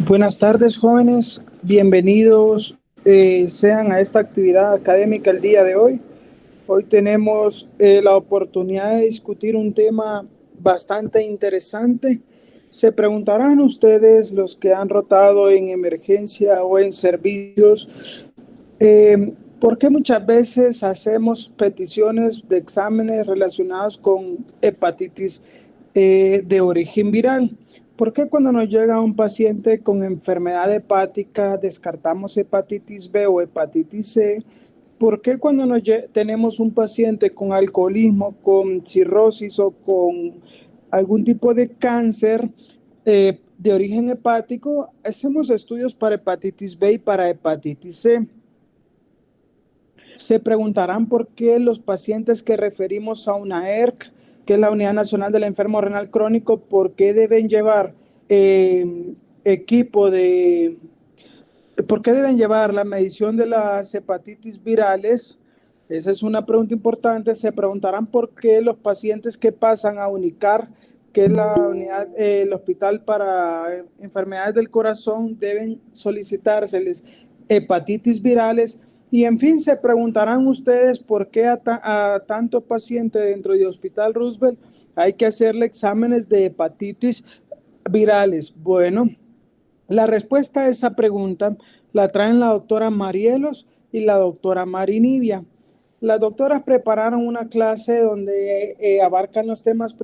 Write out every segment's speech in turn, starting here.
Buenas tardes, jóvenes. Bienvenidos sean a esta actividad académica el día de hoy. Hoy tenemos la oportunidad de discutir un tema bastante interesante. Se preguntarán ustedes, los que han rotado en emergencia o en servicios, ¿por qué muchas veces hacemos peticiones de exámenes relacionados con hepatitis de origen viral? ¿Por qué cuando nos llega un paciente con enfermedad hepática descartamos hepatitis B o hepatitis C? ¿Por qué cuando tenemos un paciente con alcoholismo, con cirrosis o con algún tipo de cáncer de origen hepático, hacemos estudios para hepatitis B y para hepatitis C? Se preguntarán por qué los pacientes que referimos a una ERC, que es la Unidad Nacional del Enfermo Renal Crónico, por qué deben llevar equipo de... ¿Por qué deben llevar la medición de las hepatitis virales? Esa es una pregunta importante. Se preguntarán por qué los pacientes que pasan a UNICAR, que es la unidad, el hospital para enfermedades del corazón, deben solicitárseles hepatitis virales. Y en fin, se preguntarán ustedes por qué a tanto paciente dentro de Hospital Roosevelt hay que hacerle exámenes de hepatitis virales. Bueno, la respuesta a esa pregunta la traen la doctora Marielos y la doctora Marinivia. Las doctoras prepararon una clase donde abarcan los temas,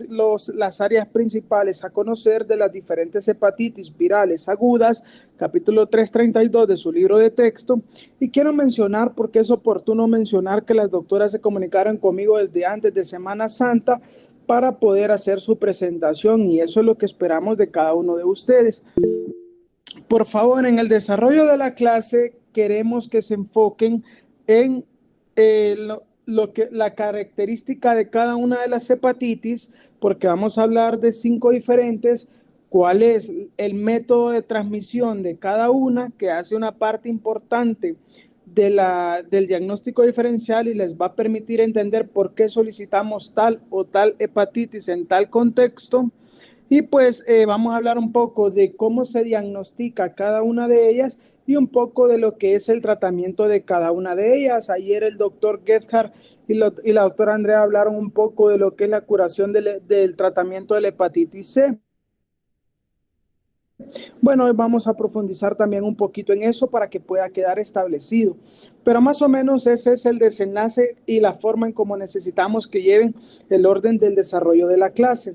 las áreas principales a conocer de las diferentes hepatitis virales agudas, capítulo 332 de su libro de texto. Y quiero mencionar, porque es oportuno mencionar, que las doctoras se comunicaron conmigo desde antes de Semana Santa para poder hacer su presentación, y eso es lo que esperamos de cada uno de ustedes. Por favor, en el desarrollo de la clase queremos que se enfoquen en la característica de cada una de las hepatitis, porque vamos a hablar de 5 diferentes, cuál es el método de transmisión de cada una, que hace una parte importante del diagnóstico diferencial y les va a permitir entender por qué solicitamos tal o tal hepatitis en tal contexto. Y pues vamos a hablar un poco de cómo se diagnostica cada una de ellas y un poco de lo que es el tratamiento de cada una de ellas. Ayer el doctor Gebhardt y la doctora Andrea hablaron un poco de lo que es la curación del tratamiento de la hepatitis C. Bueno, hoy vamos a profundizar también un poquito en eso para que pueda quedar establecido. Pero más o menos ese es el desenlace y la forma en cómo necesitamos que lleven el orden del desarrollo de la clase.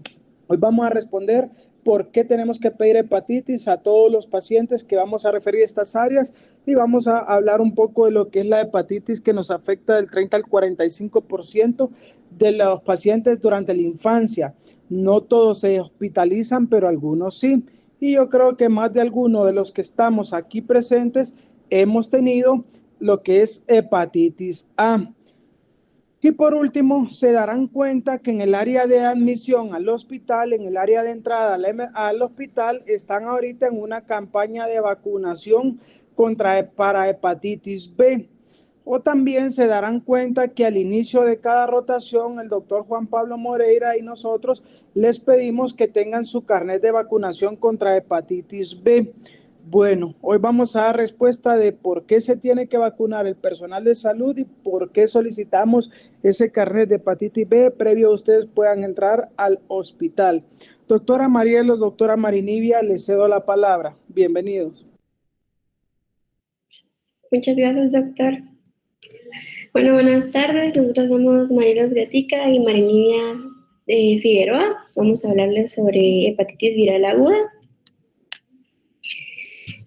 Hoy vamos a responder por qué tenemos que pedir hepatitis a todos los pacientes que vamos a referir a estas áreas, y vamos a hablar un poco de lo que es la hepatitis que nos afecta del 30 al 45% de los pacientes durante la infancia. No todos se hospitalizan, pero algunos sí. Y yo creo que más de alguno de los que estamos aquí presentes hemos tenido lo que es hepatitis A. Y por último, se darán cuenta que en el área de admisión al hospital, en el área de entrada al hospital, están ahorita en una campaña de vacunación para hepatitis B. O también se darán cuenta que al inicio de cada rotación, el doctor Juan Pablo Moreira y nosotros les pedimos que tengan su carnet de vacunación contra hepatitis B. Bueno, hoy vamos a dar respuesta de por qué se tiene que vacunar el personal de salud y por qué solicitamos ese carnet de hepatitis B previo a ustedes puedan entrar al hospital. Doctora Marielos, doctora Marinivia, les cedo la palabra. Bienvenidos. Muchas gracias, doctor. Bueno, buenas tardes. Nosotros somos Marielos Gatica y Marinivia Figueroa. Vamos a hablarles sobre hepatitis viral aguda.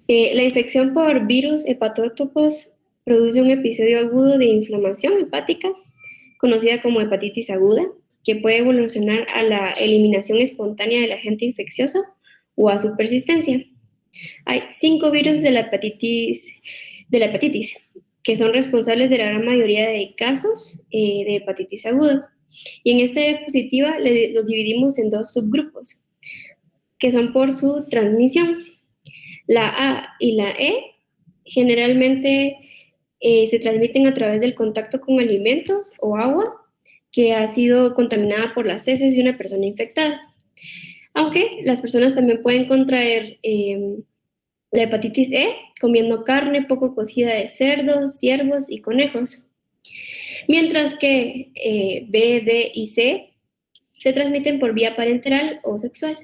La infección por virus hepatótopos produce un episodio agudo de inflamación hepática, conocida como hepatitis aguda, que puede evolucionar a la eliminación espontánea del agente infeccioso o a su persistencia. Hay 5 virus de la hepatitis, que son responsables de la gran mayoría de casos de hepatitis aguda. Y en esta diapositiva los dividimos en 2 subgrupos, que son por su transmisión. La A y la E generalmente se transmiten a través del contacto con alimentos o agua que ha sido contaminada por las heces de una persona infectada. Aunque las personas también pueden contraer La hepatitis E, comiendo carne poco cocida de cerdos, ciervos y conejos. Mientras que B, D y C se transmiten por vía parenteral o sexual.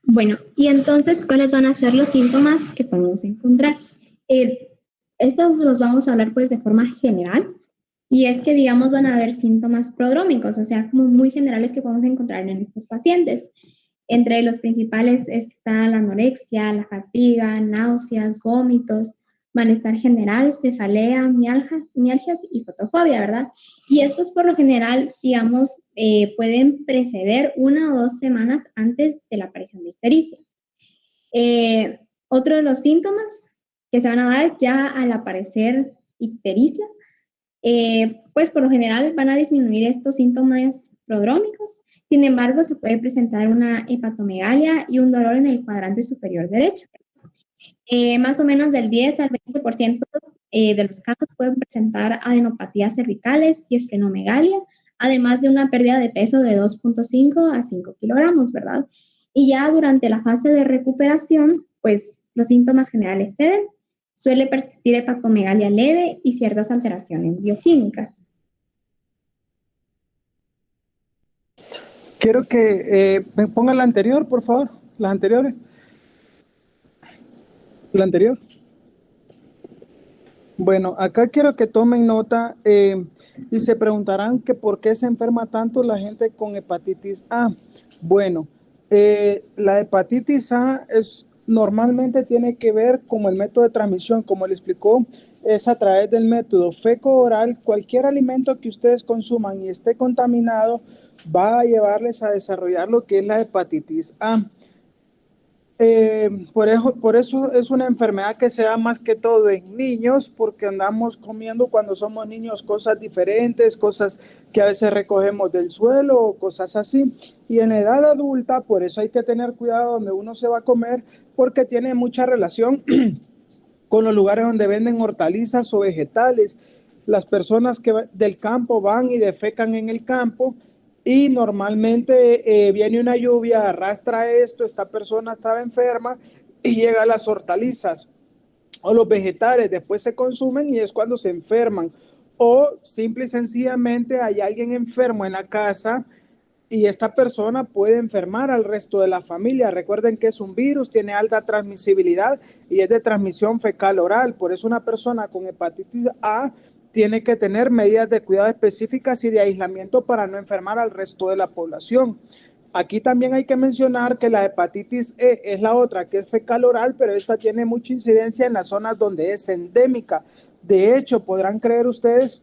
Bueno, y entonces, ¿cuáles van a ser los síntomas que podemos encontrar? Estos los vamos a hablar pues de forma general, y es que, digamos, van a haber síntomas prodrómicos, o sea, como muy generales que podemos encontrar en estos pacientes. Entre los principales está la anorexia, la fatiga, náuseas, vómitos, malestar general, cefalea, mialgias y fotofobia, ¿verdad? Y estos por lo general, digamos, pueden preceder 1 o 2 semanas antes de la aparición de ictericia. Otro de los síntomas que se van a dar ya al aparecer ictericia, pues por lo general van a disminuir estos síntomas prodrómicos. Sin embargo, se puede presentar una hepatomegalia y un dolor en el cuadrante superior derecho. Más o menos del 10 al 20% de los casos pueden presentar adenopatías cervicales y esplenomegalia, además de una pérdida de peso de 2.5 a 5 kilogramos, ¿verdad? Y ya durante la fase de recuperación, pues los síntomas generales ceden, suele persistir hepatomegalia leve y ciertas alteraciones bioquímicas. Quiero que me pongan la anterior, por favor, las anteriores. La anterior. Bueno, acá quiero que tomen nota y se preguntarán que por qué se enferma tanto la gente con hepatitis A. Bueno, la hepatitis A normalmente tiene que ver con el método de transmisión, como le explicó, es a través del método feco-oral. Cualquier alimento que ustedes consuman y esté contaminado va a llevarles a desarrollar lo que es la hepatitis A. Por eso es una enfermedad que se da más que todo en niños, porque andamos comiendo cuando somos niños cosas diferentes, cosas que a veces recogemos del suelo o cosas así. Y en la edad adulta, por eso hay que tener cuidado donde uno se va a comer, porque tiene mucha relación con los lugares donde venden hortalizas o vegetales. Las personas que del campo van y defecan en el campo, y normalmente viene una lluvia, arrastra esto, esta persona estaba enferma y llega a las hortalizas o los vegetales, después se consumen y es cuando se enferman. O simple y sencillamente hay alguien enfermo en la casa y esta persona puede enfermar al resto de la familia. Recuerden que es un virus, tiene alta transmisibilidad y es de transmisión fecal oral. Por eso una persona con hepatitis A tiene que tener medidas de cuidado específicas y de aislamiento para no enfermar al resto de la población. Aquí también hay que mencionar que la hepatitis E es la otra, que es fecal oral, pero esta tiene mucha incidencia en las zonas donde es endémica. De hecho, podrán creer ustedes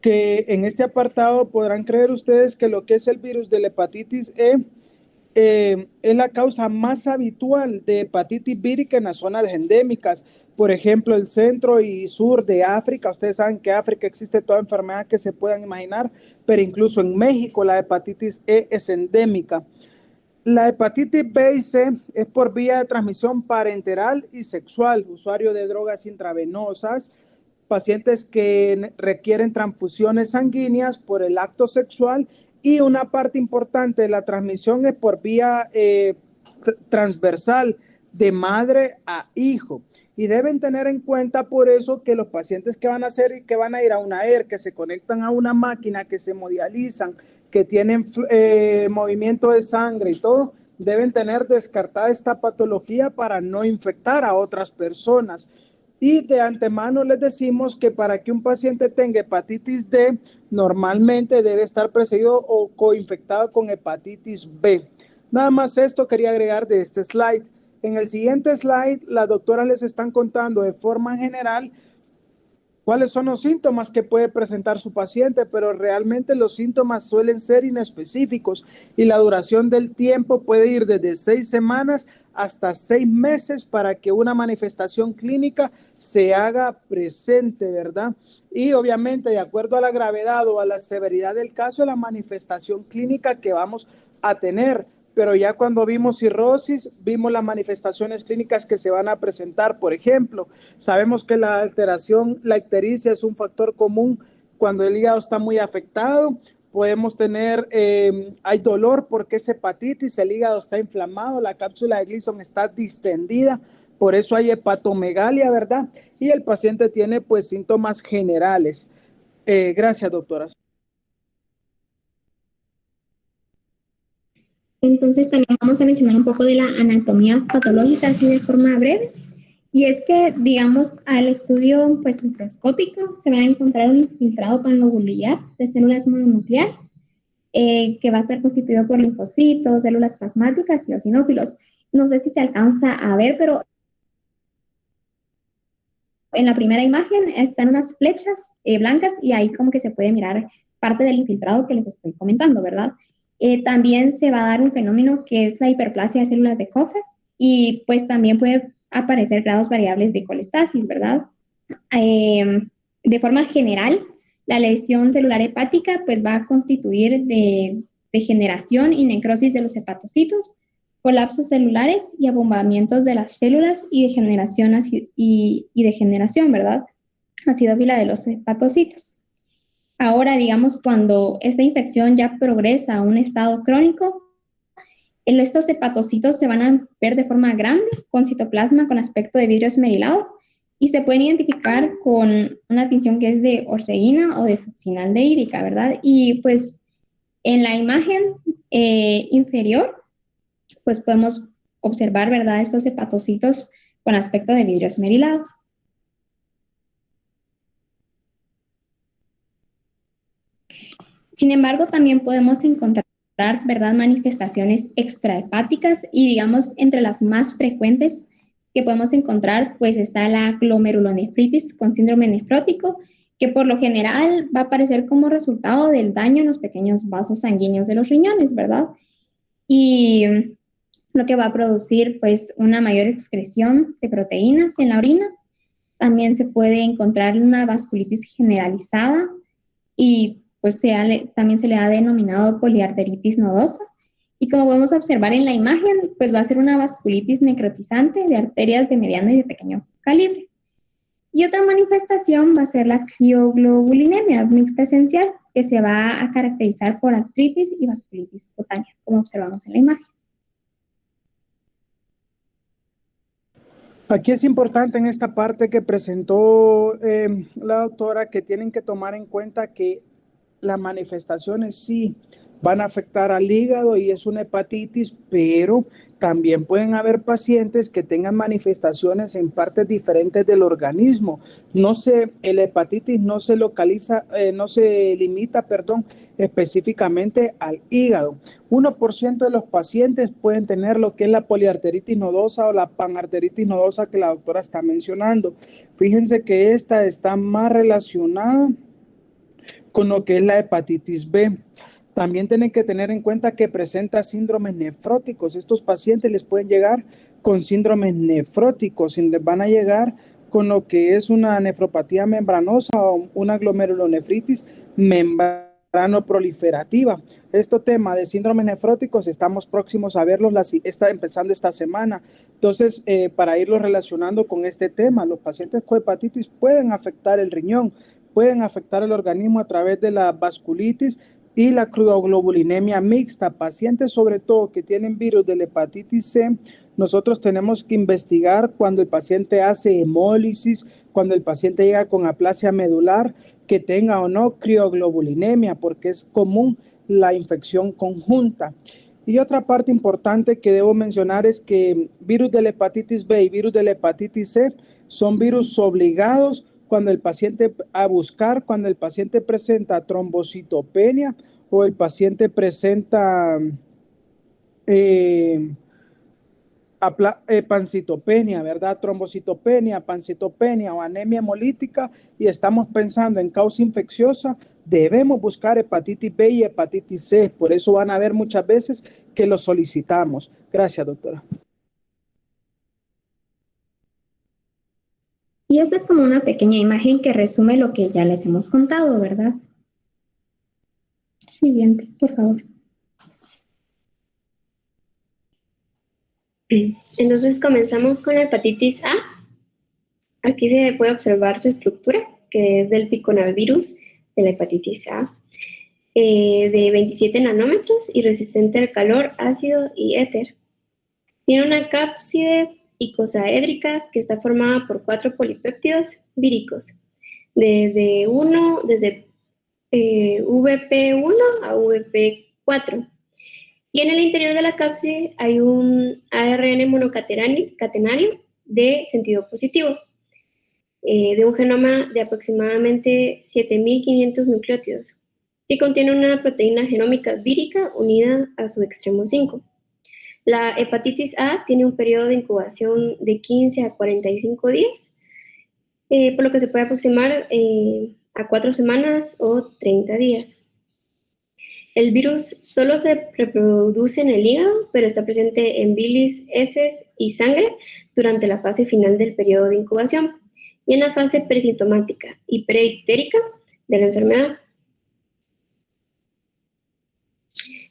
que en este apartado podrán creer ustedes que lo que es el virus de la hepatitis E es la causa más habitual de hepatitis vírica en las zonas endémicas. Por ejemplo, el centro y sur de África. Ustedes saben que en África existe toda enfermedad que se puedan imaginar, pero incluso en México la hepatitis E es endémica. La hepatitis B y C es por vía de transmisión parenteral y sexual, usuario de drogas intravenosas, pacientes que requieren transfusiones sanguíneas por el acto sexual, y una parte importante de la transmisión es por vía transversal de madre a hijo. Y deben tener en cuenta por eso que los pacientes que van a hacer y que van a ir a una ER, que se conectan a una máquina, que se hemodializan, que tienen movimiento de sangre y todo, deben tener descartada esta patología para no infectar a otras personas. Y de antemano les decimos que para que un paciente tenga hepatitis D, normalmente debe estar precedido o coinfectado con hepatitis B. Nada más esto quería agregar de este slide. En el siguiente slide, las doctoras les están contando de forma general cuáles son los síntomas que puede presentar su paciente, pero realmente los síntomas suelen ser inespecíficos y la duración del tiempo puede ir desde 6 semanas hasta 6 meses para que una manifestación clínica se haga presente, ¿verdad? Y obviamente, de acuerdo a la gravedad o a la severidad del caso, la manifestación clínica que vamos a tener. Pero ya cuando vimos cirrosis, vimos las manifestaciones clínicas que se van a presentar. Por ejemplo, sabemos que la alteración, la ictericia es un factor común cuando el hígado está muy afectado, podemos tener, hay dolor porque es hepatitis, el hígado está inflamado, la cápsula de Gleason está distendida, por eso hay hepatomegalia, ¿verdad? Y el paciente tiene pues síntomas generales. Gracias, doctora. Entonces también vamos a mencionar un poco de la anatomía patológica, así de forma breve. Y es que, digamos, al estudio pues, microscópico se va a encontrar un infiltrado panlobular de células mononucleares que va a estar constituido por linfocitos, células plasmáticas y eosinófilos. No sé si se alcanza a ver, pero en la primera imagen están unas flechas blancas y ahí como que se puede mirar parte del infiltrado que les estoy comentando, ¿verdad? También se va a dar un fenómeno que es la hiperplasia de células de Koffer y pues también puede aparecer grados variables de colestasis, ¿verdad? De forma general, la lesión celular hepática pues va a constituir de degeneración y necrosis de los hepatocitos, colapsos celulares y abombamientos de las células y degeneración, degeneración, ¿verdad? Acidófila de los hepatocitos. Ahora, digamos, cuando esta infección ya progresa a un estado crónico, estos hepatocitos se van a ver de forma grande, con citoplasma con aspecto de vidrio esmerilado, y se pueden identificar con una tinción que es de orceguina o de fucsinaldehídica, ¿verdad? Y pues en la imagen inferior, pues podemos observar, ¿verdad?, estos hepatocitos con aspecto de vidrio esmerilado. Sin embargo, también podemos encontrar, ¿verdad?, manifestaciones extrahepáticas y, digamos, entre las más frecuentes que podemos encontrar, pues está la glomerulonefritis con síndrome nefrótico, que por lo general va a aparecer como resultado del daño en los pequeños vasos sanguíneos de los riñones, ¿verdad? Y lo que va a producir, pues, una mayor excreción de proteínas en la orina. También se puede encontrar una vasculitis generalizada y pues también se le ha denominado poliarteritis nodosa. Y como podemos observar en la imagen, pues va a ser una vasculitis necrotizante de arterias de mediano y de pequeño calibre. Y otra manifestación va a ser la crioglobulinemia mixta esencial, que se va a caracterizar por artritis y vasculitis cutánea, como observamos en la imagen. Aquí es importante en esta parte que presentó la doctora que tienen que tomar en cuenta que las manifestaciones sí van a afectar al hígado y es una hepatitis, pero también pueden haber pacientes que tengan manifestaciones en partes diferentes del organismo. El hepatitis no se localiza, no se limita, específicamente al hígado. 1% de los pacientes pueden tener lo que es la poliarteritis nodosa o la panarteritis nodosa que la doctora está mencionando. Fíjense que esta está más relacionada con lo que es la hepatitis B. También tienen que tener en cuenta que presenta síndromes nefróticos. Estos pacientes les pueden llegar con síndromes nefróticos y les van a llegar con lo que es una nefropatía membranosa o una glomerulonefritis membranoproliferativa. Este tema de síndromes nefróticos estamos próximos a verlos, está empezando esta semana. Entonces, para irlos relacionando con este tema, los pacientes con hepatitis pueden afectar el riñón, pueden afectar el organismo a través de la vasculitis y la crioglobulinemia mixta. Pacientes sobre todo que tienen virus de la hepatitis C, nosotros tenemos que investigar cuando el paciente hace hemólisis, cuando el paciente llega con aplasia medular, que tenga o no crioglobulinemia, porque es común la infección conjunta. Y otra parte importante que debo mencionar es que virus de la hepatitis B y virus de la hepatitis C son virus obligados cuando el paciente presenta trombocitopenia o el paciente presenta pancitopenia, ¿verdad? Trombocitopenia, pancitopenia o anemia hemolítica y estamos pensando en causa infecciosa, debemos buscar hepatitis B y hepatitis C. Por eso van a ver muchas veces que lo solicitamos. Gracias, doctora. Y esta es como una pequeña imagen que resume lo que ya les hemos contado, ¿verdad? Siguiente, por favor. Entonces comenzamos con la hepatitis A. Aquí se puede observar su estructura, que es del piconalvirus de la hepatitis A. de 27 nanómetros y resistente al calor, ácido y éter. Tiene una cápside icosaédrica que está formada por 4 polipéptidos víricos, desde VP1 a VP4. Y en el interior de la cápside hay un ARN monocatenario de sentido positivo, de un genoma de aproximadamente 7.500 nucleótidos, que contiene una proteína genómica vírica unida a su extremo 5. La hepatitis A tiene un periodo de incubación de 15 a 45 días, por lo que se puede aproximar a 4 semanas o 30 días. El virus solo se reproduce en el hígado, pero está presente en bilis, heces y sangre durante la fase final del periodo de incubación y en la fase presintomática y preictérica de la enfermedad.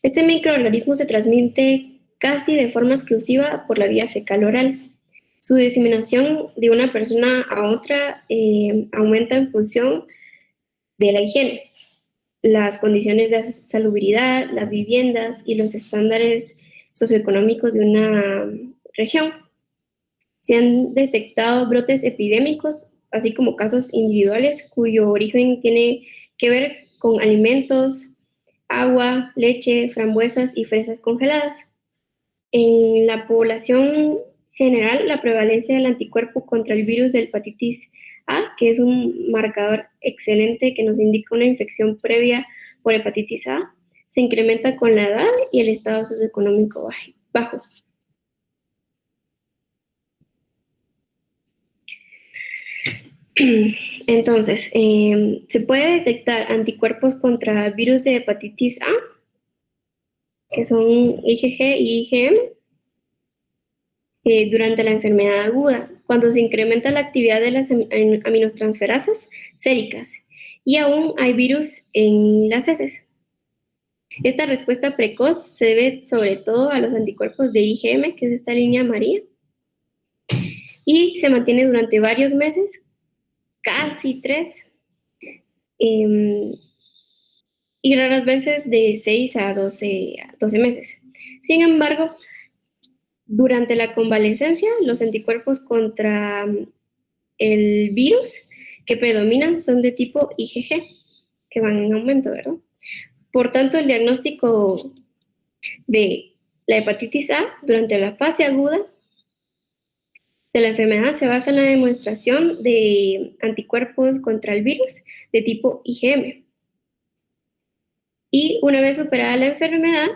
Este microorganismo se transmite casi de forma exclusiva por la vía fecal-oral. Su diseminación de una persona a otra aumenta en función de la higiene, las condiciones de salubridad, las viviendas y los estándares socioeconómicos de una región. Se han detectado brotes epidémicos, así como casos individuales cuyo origen tiene que ver con alimentos, agua, leche, frambuesas y fresas congeladas. En la población general, la prevalencia del anticuerpo contra el virus de hepatitis A, que es un marcador excelente que nos indica una infección previa por hepatitis A, se incrementa con la edad y el estado socioeconómico bajo. Entonces, se puede detectar anticuerpos contra virus de hepatitis A, que son IgG y IgM, durante la enfermedad aguda, cuando se incrementa la actividad de las aminotransferasas séricas y aún hay virus en las heces. Esta respuesta precoz se debe sobre todo a los anticuerpos de IgM, que es esta línea amarilla, y se mantiene durante varios meses, casi 3, y raras veces de 6 a 12 meses. Sin embargo, durante la convalecencia, los anticuerpos contra el virus que predominan son de tipo IgG, que van en aumento, ¿verdad? Por tanto, el diagnóstico de la hepatitis A durante la fase aguda de la enfermedad se basa en la demostración de anticuerpos contra el virus de tipo IgM. Y una vez superada la enfermedad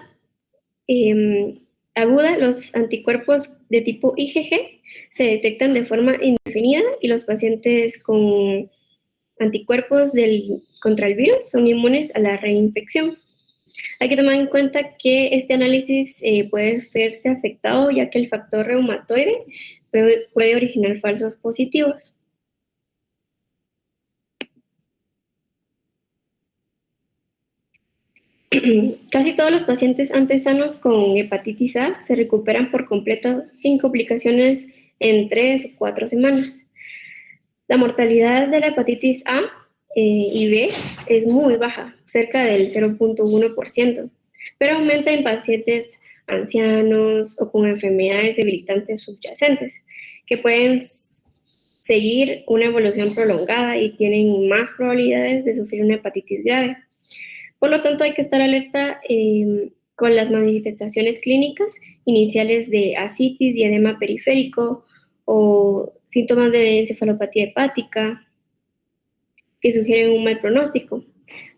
aguda, los anticuerpos de tipo IgG se detectan de forma indefinida y los pacientes con anticuerpos contra el virus son inmunes a la reinfección. Hay que tomar en cuenta que este análisis puede verse afectado ya que el factor reumatoide puede originar falsos positivos. Casi todos los pacientes antes sanos con hepatitis A se recuperan por completo sin complicaciones en 3 o 4 semanas. La mortalidad de la hepatitis A y B es muy baja, cerca del 0.1%, pero aumenta en pacientes ancianos o con enfermedades debilitantes subyacentes, que pueden seguir una evolución prolongada y tienen más probabilidades de sufrir una hepatitis grave. Por lo tanto, hay que estar alerta con las manifestaciones clínicas iniciales de ascitis y edema periférico o síntomas de encefalopatía hepática que sugieren un mal pronóstico.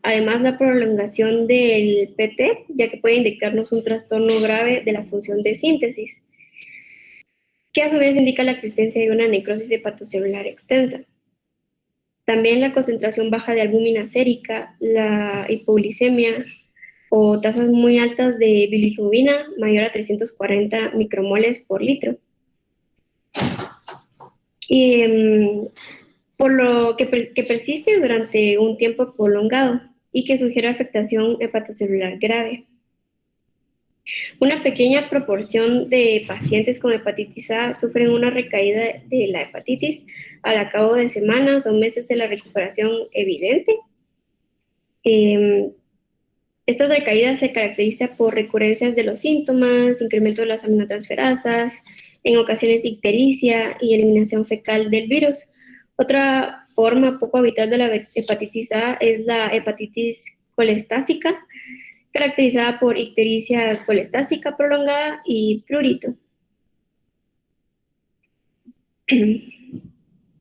Además, la prolongación del PT, ya que puede indicarnos un trastorno grave de la función de síntesis, que a su vez indica la existencia de una necrosis hepatocelular extensa. También la concentración baja de albúmina sérica, la hipoglicemia o tasas muy altas de bilirrubina mayor a 340 micromoles por litro. Y por lo que persiste durante un tiempo prolongado y que sugiere afectación hepatocelular grave. Una pequeña proporción de pacientes con hepatitis A sufren una recaída de la hepatitis al cabo de semanas o meses de la recuperación evidente. Esta recaída se caracteriza por recurrencias de los síntomas, incremento de las aminotransferasas, en ocasiones ictericia y eliminación fecal del virus. Otra forma poco habitual de la hepatitis A es la hepatitis colestásica, caracterizada por ictericia colestásica prolongada y prurito.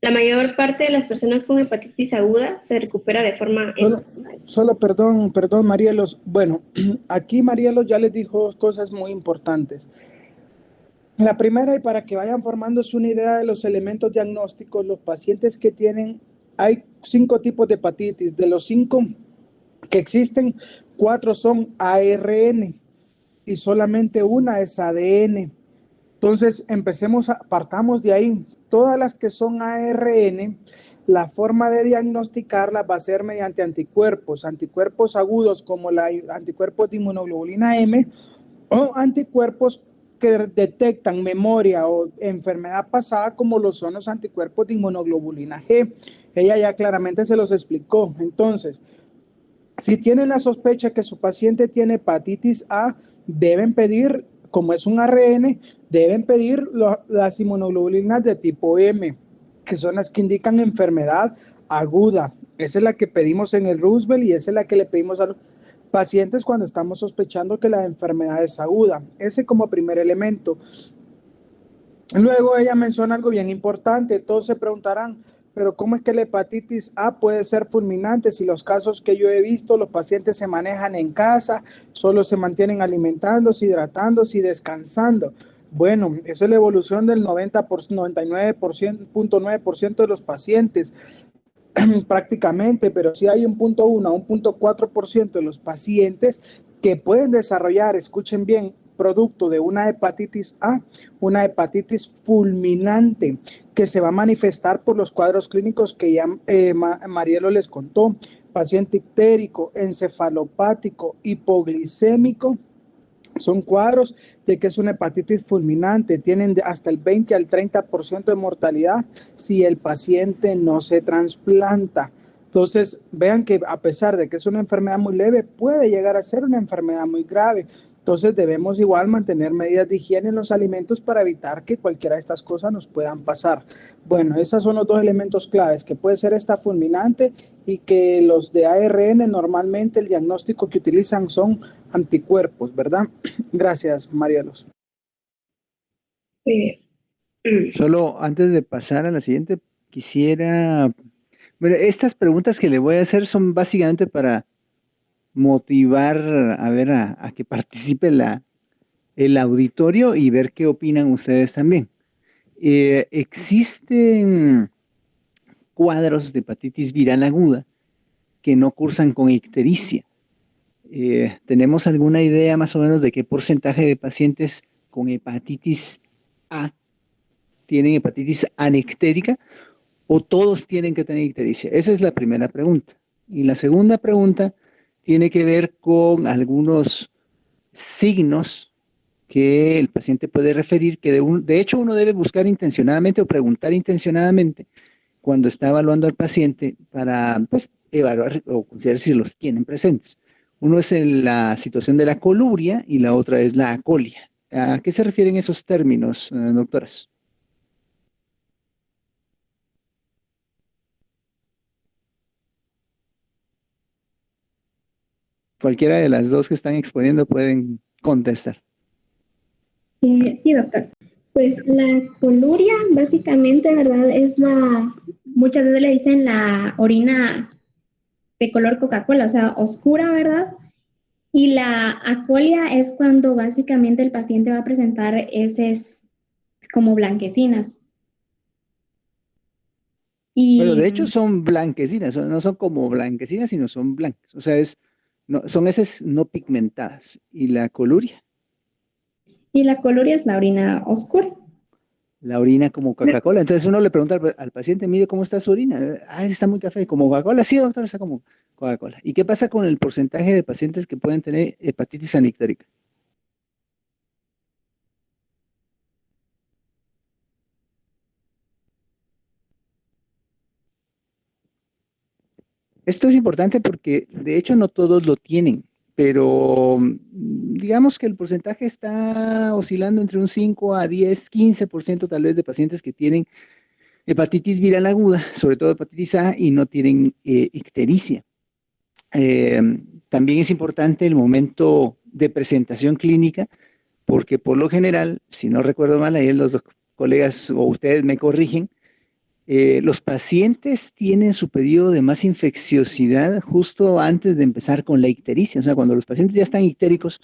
La mayor parte de las personas con hepatitis aguda se recupera de forma... Perdón, Marielos. Bueno, aquí Marielos ya les dijo cosas muy importantes. La primera, y para que vayan formándose una idea de los elementos diagnósticos, los pacientes que tienen, hay 5 tipos de hepatitis. De los 5 que existen, 4 son ARN y solamente una es ADN. Entonces, partamos de ahí. Todas las que son ARN, la forma de diagnosticarlas va a ser mediante anticuerpos agudos como anticuerpos de inmunoglobulina M o anticuerpos que detectan memoria o enfermedad pasada como lo son los anticuerpos de inmunoglobulina G. Ella ya claramente se los explicó. Entonces, si tienen la sospecha que su paciente tiene hepatitis A, deben pedir, como es un ARN, deben pedir las inmunoglobulinas de tipo M, que son las que indican enfermedad aguda. Esa es la que pedimos en el Roosevelt y esa es la que le pedimos a los pacientes cuando estamos sospechando que la enfermedad es aguda. Ese como primer elemento. Luego ella menciona algo bien importante. Todos se preguntarán, pero ¿cómo es que la hepatitis A puede ser fulminante si los casos que yo he visto, los pacientes se manejan en casa, solo se mantienen alimentándose, hidratándose y descansando? Bueno, esa es la evolución del 99.9% de los pacientes prácticamente, pero sí hay un 0.1 a un 0.4% de los pacientes que pueden desarrollar, escuchen bien, producto de una hepatitis A, una hepatitis fulminante que se va a manifestar por los cuadros clínicos que ya Marielo les contó: paciente ictérico, encefalopático, hipoglicémico. Son cuadros de que es una hepatitis fulminante, tienen hasta el 20 al 30% de mortalidad si el paciente no se trasplanta. Entonces, vean que a pesar de que es una enfermedad muy leve, puede llegar a ser una enfermedad muy grave. Entonces, debemos igual mantener medidas de higiene en los alimentos para evitar que cualquiera de estas cosas nos puedan pasar. Bueno, esos son los 2 elementos claves, que puede ser esta fulminante y que los de ARN normalmente el diagnóstico que utilizan son anticuerpos, ¿verdad? Gracias, Marielos. Solo antes de pasar a la siguiente, quisiera... Bueno, estas preguntas que le voy a hacer son básicamente para motivar a que participe el auditorio y ver qué opinan ustedes también. Existen cuadros de hepatitis viral aguda que no cursan con ictericia. ¿Tenemos alguna idea más o menos de qué porcentaje de pacientes con hepatitis A tienen hepatitis anectérica o todos tienen que tener ictericia? Esa es la primera pregunta. Y la segunda pregunta tiene que ver con algunos signos que el paciente puede referir, que de hecho uno debe buscar intencionadamente o preguntar intencionadamente cuando está evaluando al paciente para pues, evaluar o considerar si los tienen presentes. Uno es la situación de la coluria y la otra es la acolia. ¿A qué se refieren esos términos, doctoras? Cualquiera de las dos que están exponiendo pueden contestar. Sí, doctor. Pues la coluria básicamente, ¿verdad? Muchas veces le dicen la orina de color Coca-Cola, o sea, oscura, ¿verdad? Y la acolia es cuando básicamente el paciente va a presentar heces como blanquecinas. Bueno, Y, de hecho son blanquecinas, no son como blanquecinas, sino son blancas. O sea, son heces no pigmentadas. ¿Y la coluria? y la coluria es la orina oscura. La orina como Coca-Cola. Entonces uno le pregunta al paciente, mire, ¿cómo está su orina? Ah, está muy café, como Coca-Cola. Sí, doctor, está como Coca-Cola. ¿Y qué pasa con el porcentaje de pacientes que pueden tener hepatitis anictórica? Esto es importante porque de hecho no todos lo tienen. pero digamos que el porcentaje está oscilando entre un 5 a 10, 15% tal vez de pacientes que tienen hepatitis viral aguda, sobre todo hepatitis A, y no tienen ictericia. Eh, También es importante el momento de presentación clínica, porque por lo general, si no recuerdo mal, ahí los colegas o ustedes me corrigen, los pacientes tienen su periodo de más infecciosidad justo antes de empezar con la ictericia. O sea, cuando los pacientes ya están ictéricos,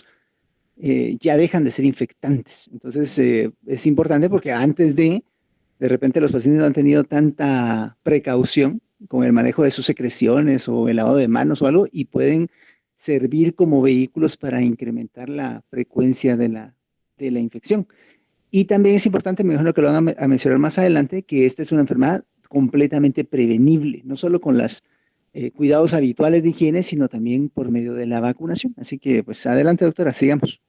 ya dejan de ser infectantes. Entonces, es importante porque antes de repente los pacientes no han tenido tanta precaución con el manejo de sus secreciones o el lavado de manos o algo, y pueden servir como vehículos para incrementar la frecuencia de la infección. Y también es importante, me imagino que lo van a mencionar más adelante, que esta es una enfermedad completamente prevenible, no solo con los cuidados habituales de higiene, sino también por medio de la vacunación. Así que, pues, adelante, doctora, sigamos.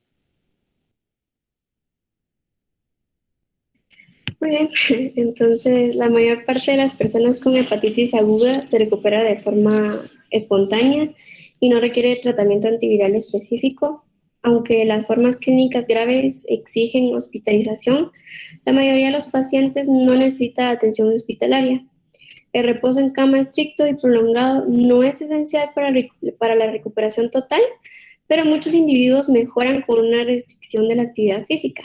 Muy bien, entonces la mayor parte de las personas con hepatitis aguda se recupera de forma espontánea y no requiere tratamiento antiviral específico. Aunque las formas clínicas graves exigen hospitalización, la mayoría de los pacientes no necesita atención hospitalaria. El reposo en cama estricto y prolongado no es esencial para la recuperación total, pero muchos individuos mejoran con una restricción de la actividad física.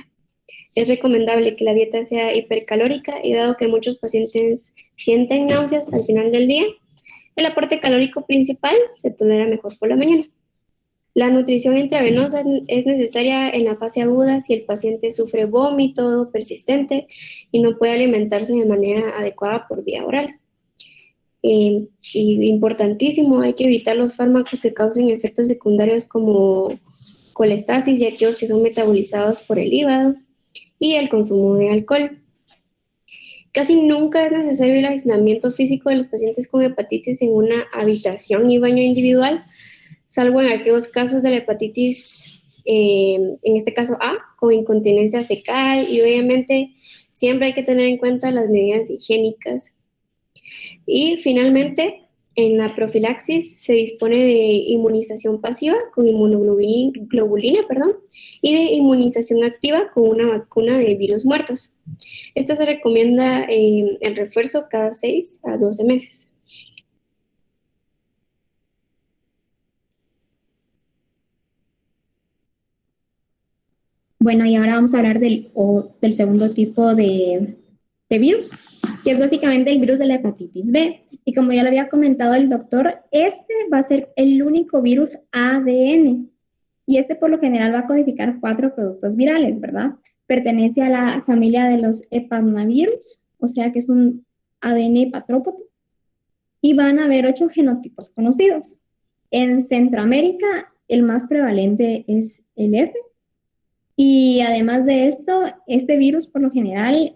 Es recomendable que la dieta sea hipercalórica y dado que muchos pacientes sienten náuseas al final del día, el aporte calórico principal se tolera mejor por la mañana. La nutrición intravenosa es necesaria en la fase aguda si el paciente sufre vómito persistente y no puede alimentarse de manera adecuada por vía oral. Y importantísimo, hay que evitar los fármacos que causen efectos secundarios como colestasis y aquellos que son metabolizados por el hígado y el consumo de alcohol. Casi nunca es necesario el aislamiento físico de los pacientes con hepatitis en una habitación y baño individual, salvo en aquellos casos de la hepatitis, en este caso A, con incontinencia fecal, y obviamente siempre hay que tener en cuenta las medidas higiénicas. Y finalmente, en la profilaxis se dispone de inmunización pasiva con inmunoglobulina, y de inmunización activa con una vacuna de virus muertos. Esta se recomienda el refuerzo cada 6 a 12 meses. Bueno, y ahora vamos a hablar del segundo tipo de virus, que es básicamente el virus de la hepatitis B. Y como ya lo había comentado el doctor, este va a ser el único virus ADN. Y este por lo general va a codificar 4 productos virales, ¿verdad? Pertenece a la familia de los hepatnavirus, o sea que es un ADN hepatrópodo. Y van a haber 8 genotipos conocidos. En Centroamérica, el más prevalente es el F. Y además de esto, este virus por lo general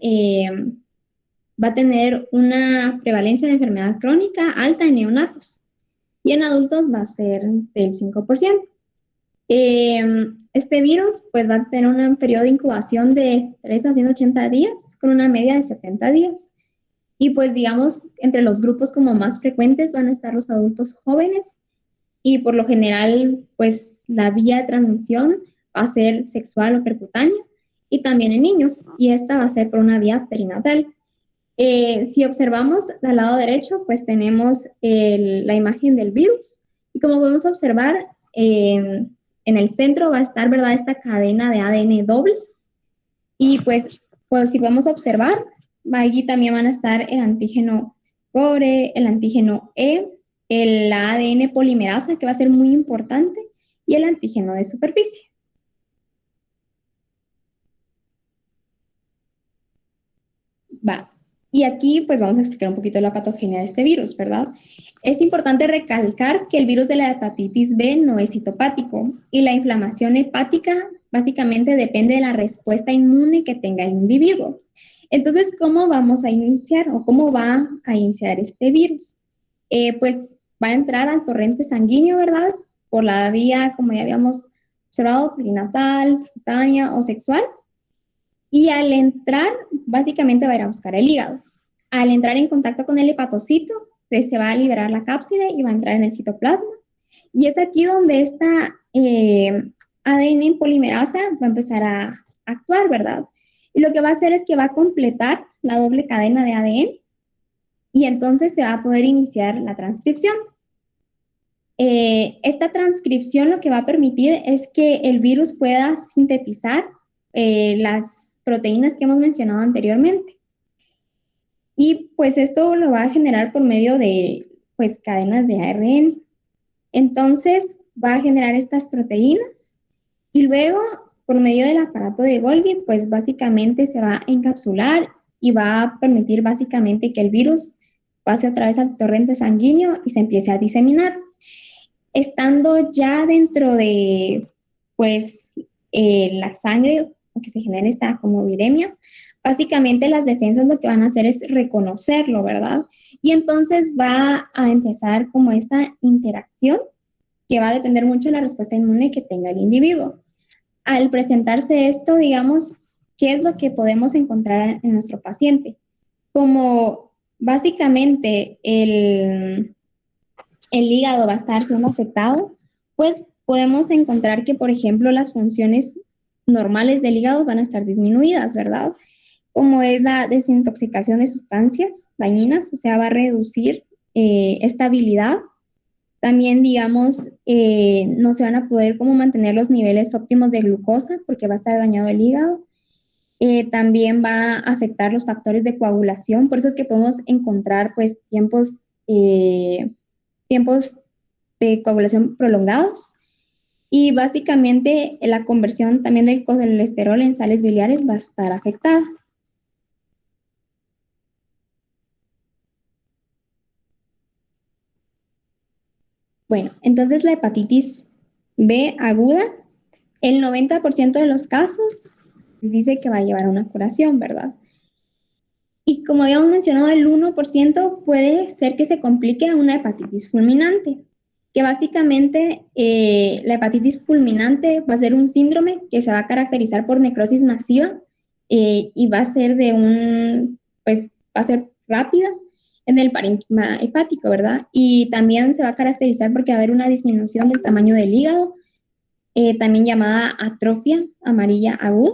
va a tener una prevalencia de enfermedad crónica alta en neonatos y en adultos va a ser del 5%. Este virus pues va a tener un periodo de incubación de 3 a 180 días con una media de 70 días. Y pues digamos, entre los grupos como más frecuentes van a estar los adultos jóvenes y por lo general pues la vía de transmisión va a ser sexual o percutánea y también en niños, y esta va a ser por una vía perinatal. Si observamos al lado derecho, pues tenemos la imagen del virus, y como podemos observar, en el centro va a estar, ¿verdad?, esta cadena de ADN doble, y pues si podemos observar, allí también van a estar el antígeno cobre, el antígeno E, el ADN polimerasa, que va a ser muy importante, y el antígeno de superficie. Va. Y aquí pues vamos a explicar un poquito la patogenia de este virus, ¿verdad? Es importante recalcar que el virus de la hepatitis B no es citopático y la inflamación hepática básicamente depende de la respuesta inmune que tenga el individuo. Entonces, ¿cómo vamos a iniciar o cómo va a iniciar este virus? Pues va a entrar al torrente sanguíneo, ¿verdad? Por la vía, como ya habíamos observado, perinatal, cutánea o sexual. Y al entrar, básicamente va a ir a buscar el hígado. Al entrar en contacto con el hepatocito, pues se va a liberar la cápside y va a entrar en el citoplasma. Y es aquí donde esta ADN polimerasa va a empezar a actuar, ¿verdad? Y lo que va a hacer es que va a completar la doble cadena de ADN y entonces se va a poder iniciar la transcripción. Esta transcripción lo que va a permitir es que el virus pueda sintetizar las proteínas que hemos mencionado anteriormente. Y pues esto lo va a generar por medio de pues cadenas de ARN. Entonces va a generar estas proteínas y luego por medio del aparato de Golgi pues básicamente se va a encapsular y va a permitir básicamente que el virus pase a través del torrente sanguíneo y se empiece a diseminar. Estando ya dentro de pues la sangre, que se genera esta como viremia, básicamente las defensas lo que van a hacer es reconocerlo, ¿verdad? Y entonces va a empezar como esta interacción que va a depender mucho de la respuesta inmune que tenga el individuo. Al presentarse esto, digamos, ¿qué es lo que podemos encontrar en nuestro paciente? Como básicamente el hígado va a estar siendo afectado, pues podemos encontrar que, por ejemplo, las funciones normales del hígado van a estar disminuidas, ¿verdad? Como es la desintoxicación de sustancias dañinas, o sea, va a reducir esta habilidad. También, digamos, no se van a poder como mantener los niveles óptimos de glucosa porque va a estar dañado el hígado. También va a afectar los factores de coagulación, por eso es que podemos encontrar pues tiempos de coagulación prolongados. Y básicamente la conversión también del colesterol en sales biliares va a estar afectada. Bueno, entonces la hepatitis B aguda, el 90% de los casos dice que va a llevar a una curación, ¿verdad? Y como habíamos mencionado, el 1% puede ser que se complique a una hepatitis fulminante, que básicamente la hepatitis fulminante va a ser un síndrome que se va a caracterizar por necrosis masiva y va a ser pues va a ser rápida en el parénquima hepático, ¿verdad? Y también se va a caracterizar porque va a haber una disminución del tamaño del hígado, también llamada atrofia amarilla aguda,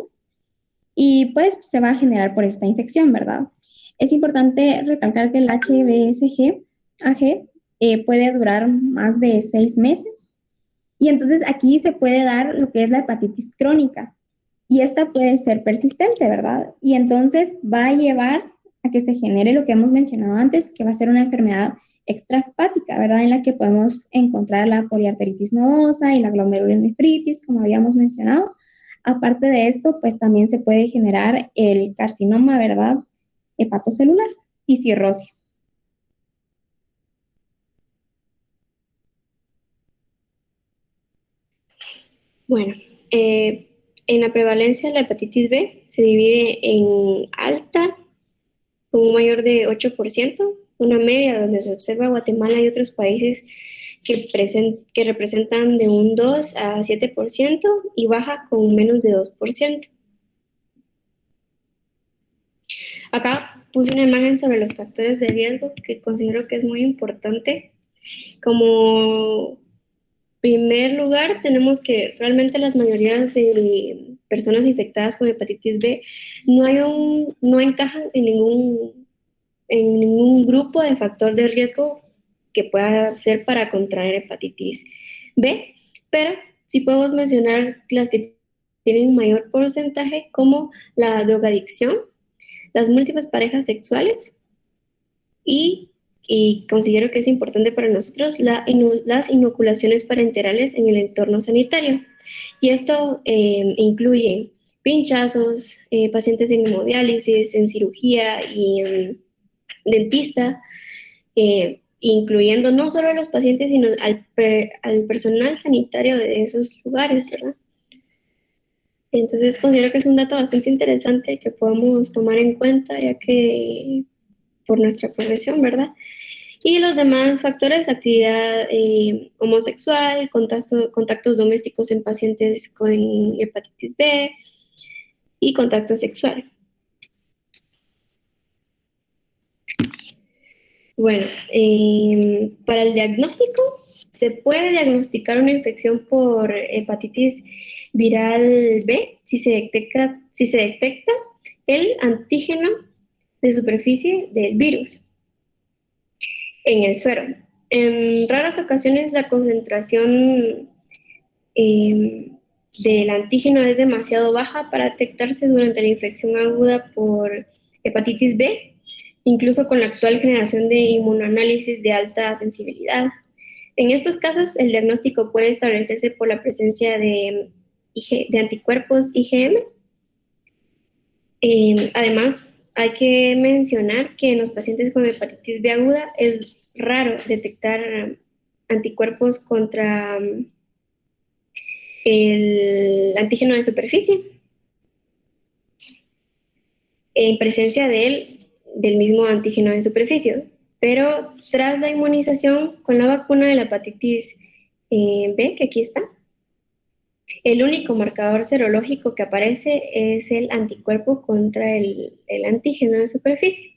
y pues se va a generar por esta infección, ¿verdad? Es importante recalcar que el HBsAg puede durar más de 6 meses y entonces aquí se puede dar lo que es la hepatitis crónica y esta puede ser persistente, ¿verdad? Y entonces va a llevar a que se genere lo que hemos mencionado antes, que va a ser una enfermedad extrahepática, ¿verdad? En la que podemos encontrar la poliarteritis nodosa y la glomerulonefritis, como habíamos mencionado. Aparte de esto, pues también se puede generar el carcinoma, ¿verdad? Hepatocelular y cirrosis. Bueno, en la prevalencia la hepatitis B se divide en alta, con un mayor de 8%, una media donde se observa Guatemala y otros países que representan de un 2 a 7% y baja con menos de 2%. Acá puse una imagen sobre los factores de riesgo que considero que es muy importante. Como primer lugar, tenemos que realmente las mayorías de personas infectadas con hepatitis B no encajan en ningún grupo de factor de riesgo que pueda ser para contraer hepatitis B, pero sí podemos mencionar las que tienen mayor porcentaje como la drogadicción, las múltiples parejas sexuales y considero que es importante para nosotros las inoculaciones parenterales en el entorno sanitario. Y esto incluye pinchazos, pacientes en hemodiálisis, en cirugía y en dentista, incluyendo no solo a los pacientes, sino al personal sanitario de esos lugares, ¿verdad? Entonces considero que es un dato bastante interesante que podemos tomar en cuenta, ya que por nuestra profesión, ¿verdad? Y los demás factores, actividad homosexual, contactos domésticos en pacientes con hepatitis B y contacto sexual. Bueno, para el diagnóstico Se puede diagnosticar una infección por hepatitis viral B si se detecta el antígeno de superficie del virus en el suero. En raras ocasiones la concentración del antígeno es demasiado baja para detectarse durante la infección aguda por hepatitis B, incluso con la actual generación de inmunoanálisis de alta sensibilidad. En estos casos, el diagnóstico puede establecerse por la presencia de anticuerpos IgM. Además, hay que mencionar que en los pacientes con hepatitis B aguda es raro detectar anticuerpos contra el antígeno de superficie en presencia del mismo antígeno de superficie. Pero tras la inmunización con la vacuna de la hepatitis B, que aquí está, el único marcador serológico que aparece es el anticuerpo contra el antígeno de superficie.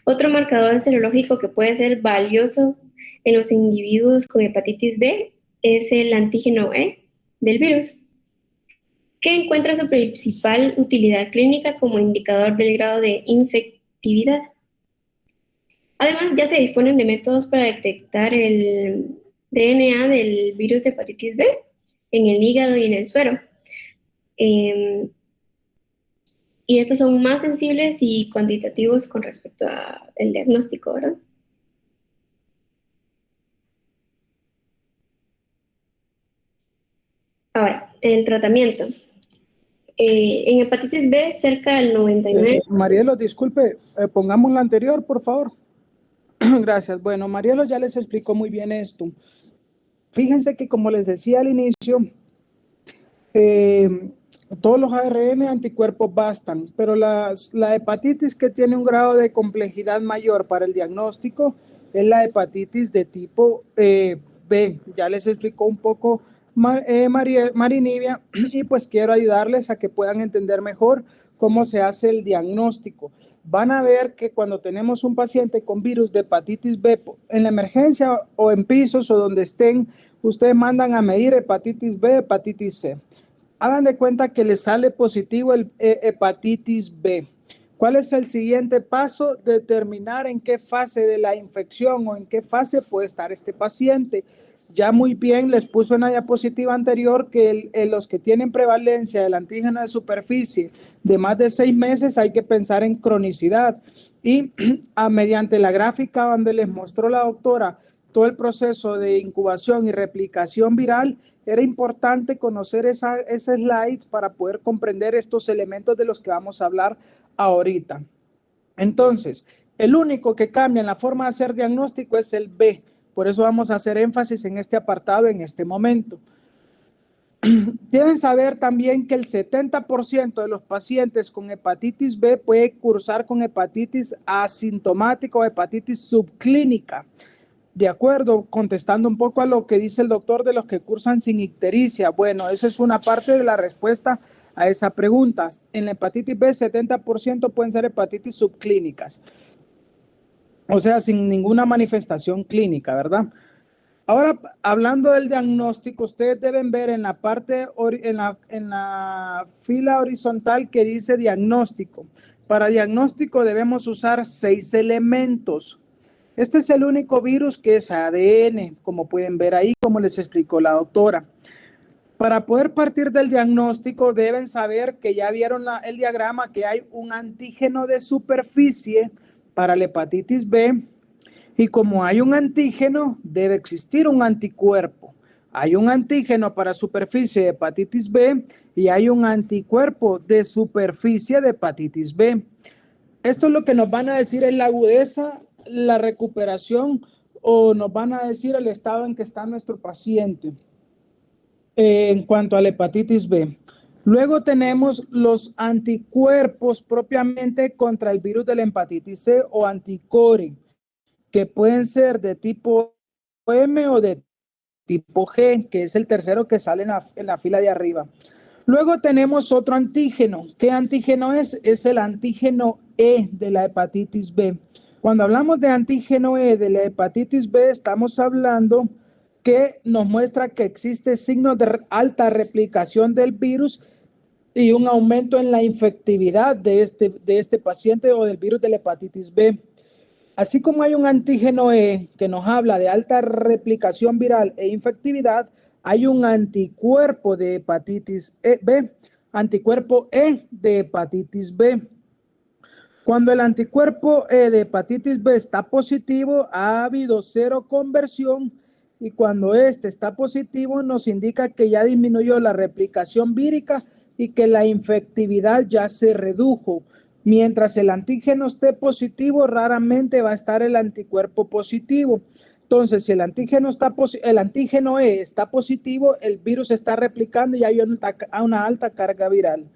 Otro marcador serológico que puede ser valioso en los individuos con hepatitis B es el antígeno E del virus, que encuentra su principal utilidad clínica como indicador del grado de infectividad. Además, ya se disponen de métodos para detectar el DNA del virus de hepatitis B en el hígado y en el suero. Y estos son más sensibles y cuantitativos con respecto al diagnóstico, ¿verdad? Ahora, el tratamiento. En hepatitis B, cerca del 99%. Marielo, disculpe, pongamos la anterior, por favor. Gracias. Bueno, Marielo ya les explicó muy bien esto. Fíjense que, como les decía al inicio, todos los ARN anticuerpos bastan, pero la hepatitis que tiene un grado de complejidad mayor para el diagnóstico es la hepatitis de tipo B. Ya les explicó un poco Marinivia, y pues quiero ayudarles a que puedan entender mejor cómo se hace el diagnóstico. Van a ver que cuando tenemos un paciente con virus de hepatitis B en la emergencia o en pisos o donde estén, ustedes mandan a medir hepatitis B, hepatitis C. Hagan de cuenta que les sale positivo el hepatitis B. ¿Cuál es el siguiente paso? Determinar en qué fase de la infección o en qué fase puede estar este paciente. Ya muy bien les puso en la diapositiva anterior que los que tienen prevalencia del antígeno de superficie de más de 6 meses hay que pensar en cronicidad. Y mediante la gráfica donde les mostró la doctora todo el proceso de incubación y replicación viral, era importante conocer ese slide para poder comprender estos elementos de los que vamos a hablar ahorita. Entonces, el único que cambia en la forma de hacer diagnóstico es el B. Por eso vamos a hacer énfasis en este apartado en este momento. Deben saber también que el 70% de los pacientes con hepatitis B puede cursar con hepatitis asintomática o hepatitis subclínica. De acuerdo, contestando un poco a lo que dice el doctor de los que cursan sin ictericia. Bueno, esa es una parte de la respuesta a esa pregunta. En la hepatitis B, 70% pueden ser hepatitis subclínicas. O sea, sin ninguna manifestación clínica, ¿verdad? Ahora, hablando del diagnóstico, ustedes deben ver en la parte, en la fila horizontal que dice diagnóstico. Para diagnóstico debemos usar 6 elementos. Este es el único virus que es ADN, como pueden ver ahí, como les explicó la doctora. Para poder partir del diagnóstico deben saber que ya vieron el diagrama, que hay un antígeno de superficie para la hepatitis B, y como hay un antígeno, debe existir un anticuerpo. Hay un antígeno para superficie de hepatitis B y hay un anticuerpo de superficie de hepatitis B. Esto es lo que nos van a decir en la agudeza, la recuperación, o nos van a decir el estado en que está nuestro paciente en cuanto a la hepatitis B. Luego tenemos los anticuerpos propiamente contra el virus de la hepatitis C o anticore, que pueden ser de tipo M o de tipo G, que es el tercero que sale en la fila de arriba. Luego tenemos otro antígeno. ¿Qué antígeno es? Es el antígeno E de la hepatitis B. Cuando hablamos de antígeno E de la hepatitis B, estamos hablando que nos muestra que existe signos de alta replicación del virus y un aumento en la infectividad de este paciente o del virus de la hepatitis B. Así como hay un antígeno E que nos habla de alta replicación viral e infectividad, hay un anticuerpo de hepatitis B, anticuerpo E de hepatitis B. Cuando el anticuerpo E de hepatitis B está positivo, ha habido cero conversión, y cuando este está positivo nos indica que ya disminuyó la replicación vírica y que la infectividad ya se redujo. Mientras el antígeno esté positivo, raramente va a estar el anticuerpo positivo. Entonces, si el antígeno E está positivo, el virus está replicando y hay una alta carga viral.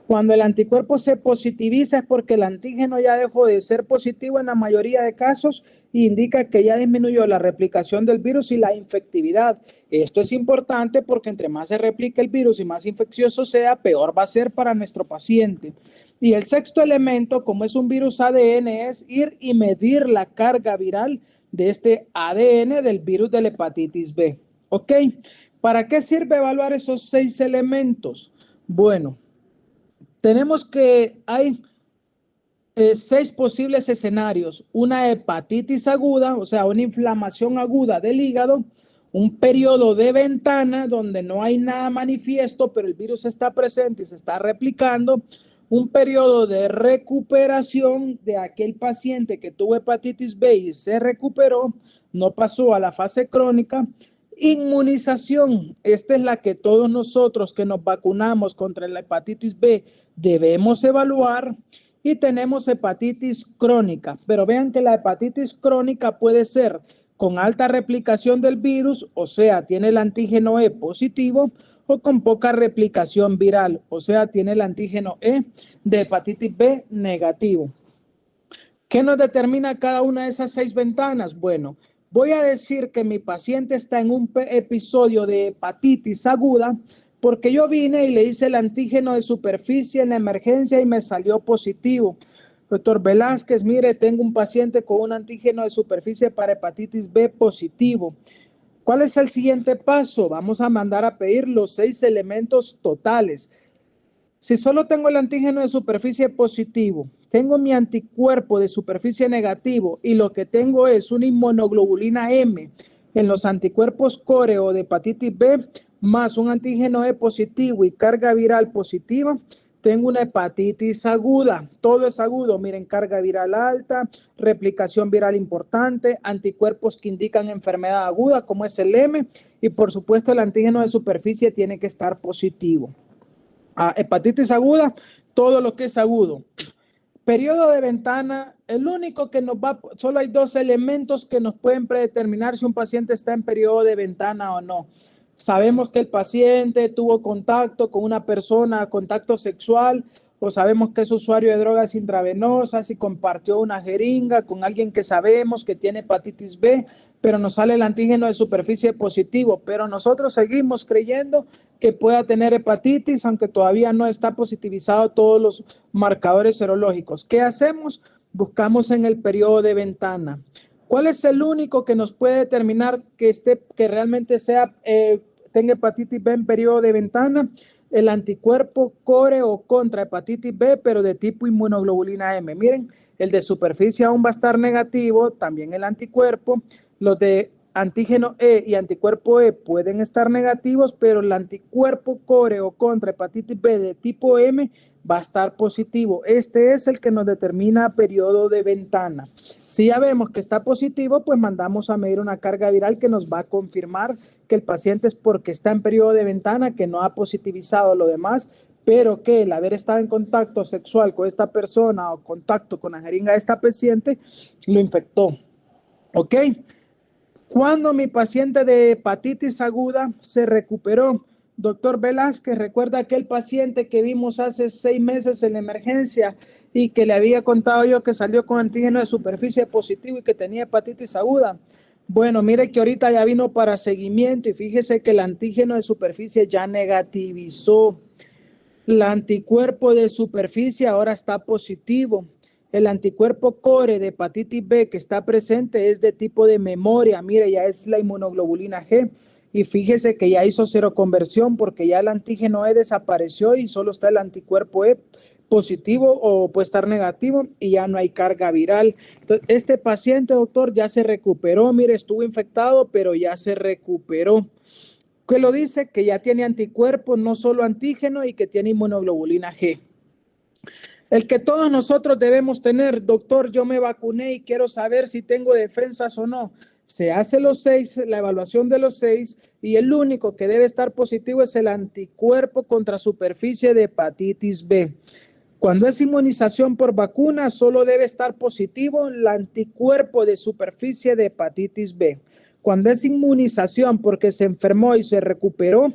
Cuando el anticuerpo se positiviza es porque el antígeno ya dejó de ser positivo en la mayoría de casos e indica que ya disminuyó la replicación del virus y la infectividad. Esto es importante porque entre más se replique el virus y más infeccioso sea, peor va a ser para nuestro paciente. Y el sexto elemento, como es un virus ADN, es ir y medir la carga viral de este ADN del virus de la hepatitis B. ¿Ok? ¿Para qué sirve evaluar esos 6 elementos? Bueno, tenemos que hay 6 posibles escenarios: una hepatitis aguda, o sea, una inflamación aguda del hígado, un periodo de ventana donde no hay nada manifiesto, pero el virus está presente y se está replicando, un periodo de recuperación de aquel paciente que tuvo hepatitis B y se recuperó, no pasó a la fase crónica. Inmunización, esta es la que todos nosotros que nos vacunamos contra la hepatitis B debemos evaluar. Y tenemos hepatitis crónica, pero vean que la hepatitis crónica puede ser con alta replicación del virus, o sea, tiene el antígeno E positivo, o con poca replicación viral, o sea, tiene el antígeno E de hepatitis B negativo. ¿Qué nos determina cada una de esas 6 ventanas? Bueno, voy a decir que mi paciente está en un episodio de hepatitis aguda porque yo vine y le hice el antígeno de superficie en la emergencia y me salió positivo. Doctor Velázquez, mire, tengo un paciente con un antígeno de superficie para hepatitis B positivo. ¿Cuál es el siguiente paso? Vamos a mandar a pedir los 6 elementos totales. Si solo tengo el antígeno de superficie positivo, tengo mi anticuerpo de superficie negativo y lo que tengo es una inmunoglobulina M en los anticuerpos core o de hepatitis B, más un antígeno E positivo y carga viral positiva, tengo una hepatitis aguda. Todo es agudo. Miren, carga viral alta, replicación viral importante, anticuerpos que indican enfermedad aguda como es el M, y por supuesto el antígeno de superficie tiene que estar positivo. Hepatitis aguda, todo lo que es agudo. Periodo de ventana, el único que solo hay 2 elementos que nos pueden predeterminar si un paciente está en periodo de ventana o no. Sabemos que el paciente tuvo contacto con una persona, contacto sexual, o sabemos que es usuario de drogas intravenosas y compartió una jeringa con alguien que sabemos que tiene hepatitis B, pero nos sale el antígeno de superficie positivo, pero nosotros seguimos creyendo que pueda tener hepatitis, aunque todavía no está positivizado todos los marcadores serológicos. ¿Qué hacemos? Buscamos en el periodo de ventana. ¿Cuál es el único que nos puede determinar que realmente tenga hepatitis B en periodo de ventana? El anticuerpo core o contra hepatitis B, pero de tipo inmunoglobulina M. Miren, el de superficie aún va a estar negativo, también el anticuerpo. Los de antígeno E y anticuerpo E pueden estar negativos, pero el anticuerpo core o contra hepatitis B de tipo M va a estar positivo. Este es el que nos determina periodo de ventana. Si ya vemos que está positivo, pues mandamos a medir una carga viral que nos va a confirmar que el paciente es porque está en periodo de ventana, que no ha positivizado lo demás, pero que el haber estado en contacto sexual con esta persona o contacto con la jeringa de esta paciente lo infectó. ¿Ok? Cuando mi paciente de hepatitis aguda se recuperó, doctor Velázquez, ¿recuerda aquel paciente que vimos hace 6 meses en la emergencia y que le había contado yo que salió con antígeno de superficie positivo y que tenía hepatitis aguda? Bueno, mire que ahorita ya vino para seguimiento y fíjese que el antígeno de superficie ya negativizó. El anticuerpo de superficie ahora está positivo. El anticuerpo core de hepatitis B que está presente es de tipo de memoria. Mire, ya es la inmunoglobulina G. Y fíjese que ya hizo seroconversión porque ya el antígeno E desapareció y solo está el anticuerpo E positivo o puede estar negativo y ya no hay carga viral. Entonces, este paciente, doctor, ya se recuperó. Mire, estuvo infectado, pero ya se recuperó. ¿Qué lo dice? Que ya tiene anticuerpos, no solo antígeno, y que tiene inmunoglobulina G. El que todos nosotros debemos tener, doctor, yo me vacuné y quiero saber si tengo defensas o no. Se hace los 6, la evaluación de los 6, y el único que debe estar positivo es el anticuerpo contra superficie de hepatitis B. Cuando es inmunización por vacuna, solo debe estar positivo el anticuerpo de superficie de hepatitis B. Cuando es inmunización porque se enfermó y se recuperó,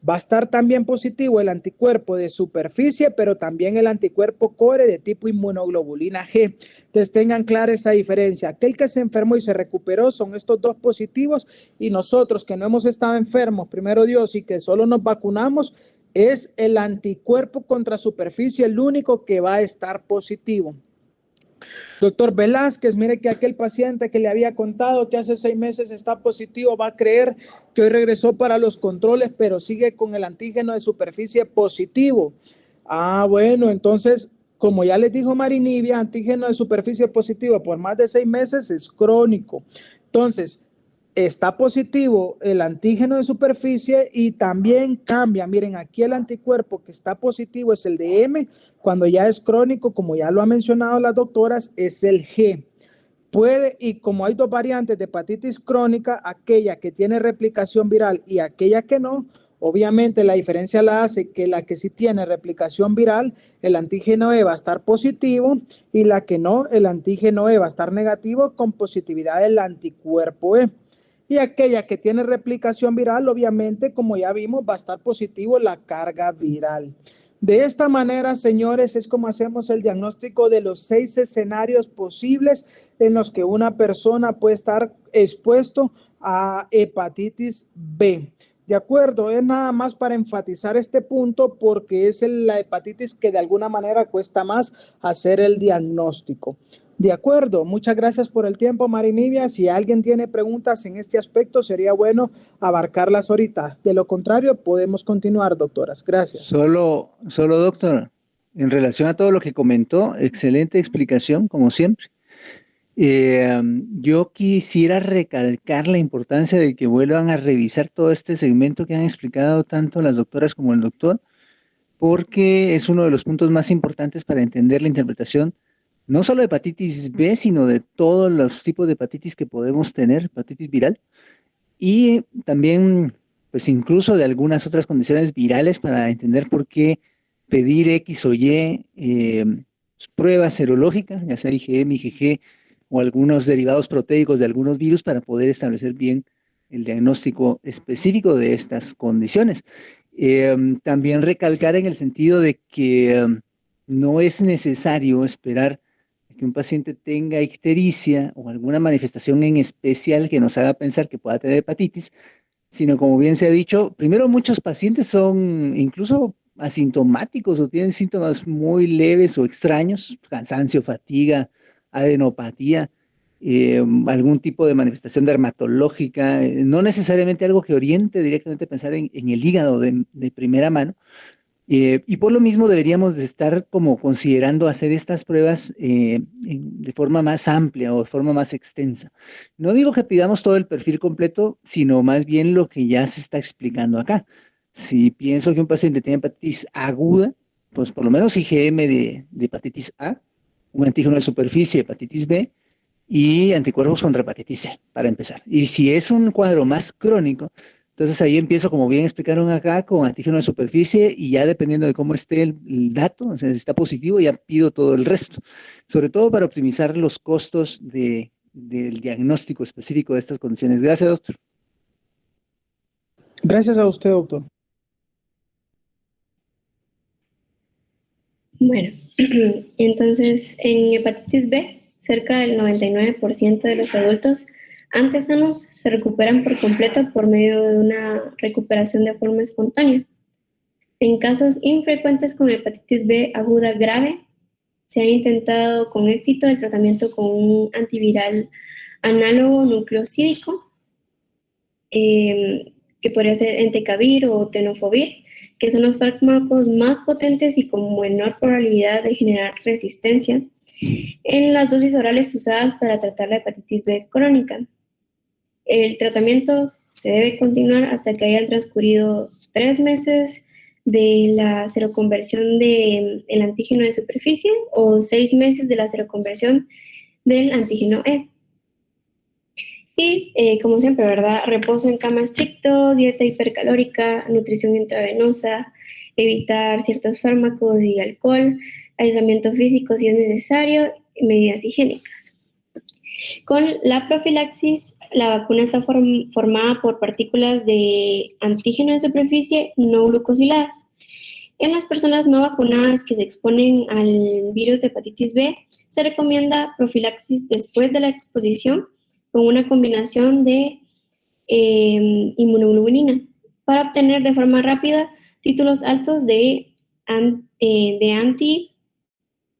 va a estar también positivo el anticuerpo de superficie, pero también el anticuerpo core de tipo inmunoglobulina G. Entonces tengan clara esa diferencia. Aquel que se enfermó y se recuperó son estos dos positivos, y nosotros que no hemos estado enfermos, primero Dios, y que solo nos vacunamos, es el anticuerpo contra superficie el único que va a estar positivo. Doctor Velázquez, mire que aquel paciente que le había contado que hace 6 meses está positivo va a creer que hoy regresó para los controles, pero sigue con el antígeno de superficie positivo. Bueno, entonces, como ya les dijo Marinibia, antígeno de superficie positivo por más de 6 meses es crónico. Entonces, está positivo el antígeno de superficie y también cambia. Miren, aquí el anticuerpo que está positivo es el de M, cuando ya es crónico, como ya lo han mencionado las doctoras, es el G. Y como hay dos variantes de hepatitis crónica, aquella que tiene replicación viral y aquella que no, obviamente la diferencia la hace que la que sí tiene replicación viral, el antígeno E va a estar positivo, y la que no, el antígeno E va a estar negativo con positividad del anticuerpo E. Y aquella que tiene replicación viral, obviamente, como ya vimos, va a estar positivo la carga viral. De esta manera, señores, es como hacemos el diagnóstico de los 6 escenarios posibles en los que una persona puede estar expuesto a hepatitis B. De acuerdo, es nada más para enfatizar este punto porque es la hepatitis que de alguna manera cuesta más hacer el diagnóstico. De acuerdo, muchas gracias por el tiempo, Marinibia. Si alguien tiene preguntas en este aspecto, sería bueno abarcarlas ahorita. De lo contrario, podemos continuar, doctoras. Gracias. Solo, doctor, en relación a todo lo que comentó, excelente explicación, como siempre. Yo quisiera recalcar la importancia de que vuelvan a revisar todo este segmento que han explicado tanto las doctoras como el doctor, porque es uno de los puntos más importantes para entender la interpretación no solo de hepatitis B, sino de todos los tipos de hepatitis que podemos tener, hepatitis viral, y también, pues incluso de algunas otras condiciones virales para entender por qué pedir X o Y prueba serológica, ya sea IgM, IgG o algunos derivados proteicos de algunos virus para poder establecer bien el diagnóstico específico de estas condiciones. También recalcar en el sentido de que no es necesario esperar que un paciente tenga ictericia o alguna manifestación en especial que nos haga pensar que pueda tener hepatitis, sino como bien se ha dicho, primero muchos pacientes son incluso asintomáticos o tienen síntomas muy leves o extraños, cansancio, fatiga, adenopatía, algún tipo de manifestación dermatológica, no necesariamente algo que oriente directamente a pensar en el hígado de primera mano. Y por lo mismo deberíamos de estar como considerando hacer estas pruebas de forma más amplia o de forma más extensa. No digo que pidamos todo el perfil completo, sino más bien lo que ya se está explicando acá. Si pienso que un paciente tiene hepatitis aguda, pues por lo menos IgM de hepatitis A, un antígeno de superficie, hepatitis B, y anticuerpos contra hepatitis C, para empezar. Y si es un cuadro más crónico, entonces ahí empiezo, como bien explicaron acá, con antígeno de superficie, y ya dependiendo de cómo esté el dato, o sea, si está positivo, ya pido todo el resto. Sobre todo para optimizar los costos del diagnóstico específico de estas condiciones. Gracias, doctor. Gracias a usted, doctor. Bueno, entonces en hepatitis B, cerca del 99% de los adultos antes sanos se recuperan por completo por medio de una recuperación de forma espontánea. En casos infrecuentes con hepatitis B aguda grave, se ha intentado con éxito el tratamiento con un antiviral análogo nucleosídico, que podría ser entecavir o tenofovir, que son los fármacos más potentes y con menor probabilidad de generar resistencia en las dosis orales usadas para tratar la hepatitis B crónica. El tratamiento se debe continuar hasta que hayan transcurrido 3 meses de la seroconversión del antígeno de superficie o 6 meses de la seroconversión del antígeno E. Y como siempre, ¿verdad? Reposo en cama estricto, dieta hipercalórica, nutrición intravenosa, evitar ciertos fármacos y alcohol, aislamiento físico si es necesario, y medidas higiénicas. Con la profilaxis, la vacuna está formada por partículas de antígeno de superficie no glucosiladas. En las personas no vacunadas que se exponen al virus de hepatitis B, se recomienda profilaxis después de la exposición con una combinación de inmunoglobulina para obtener de forma rápida títulos altos de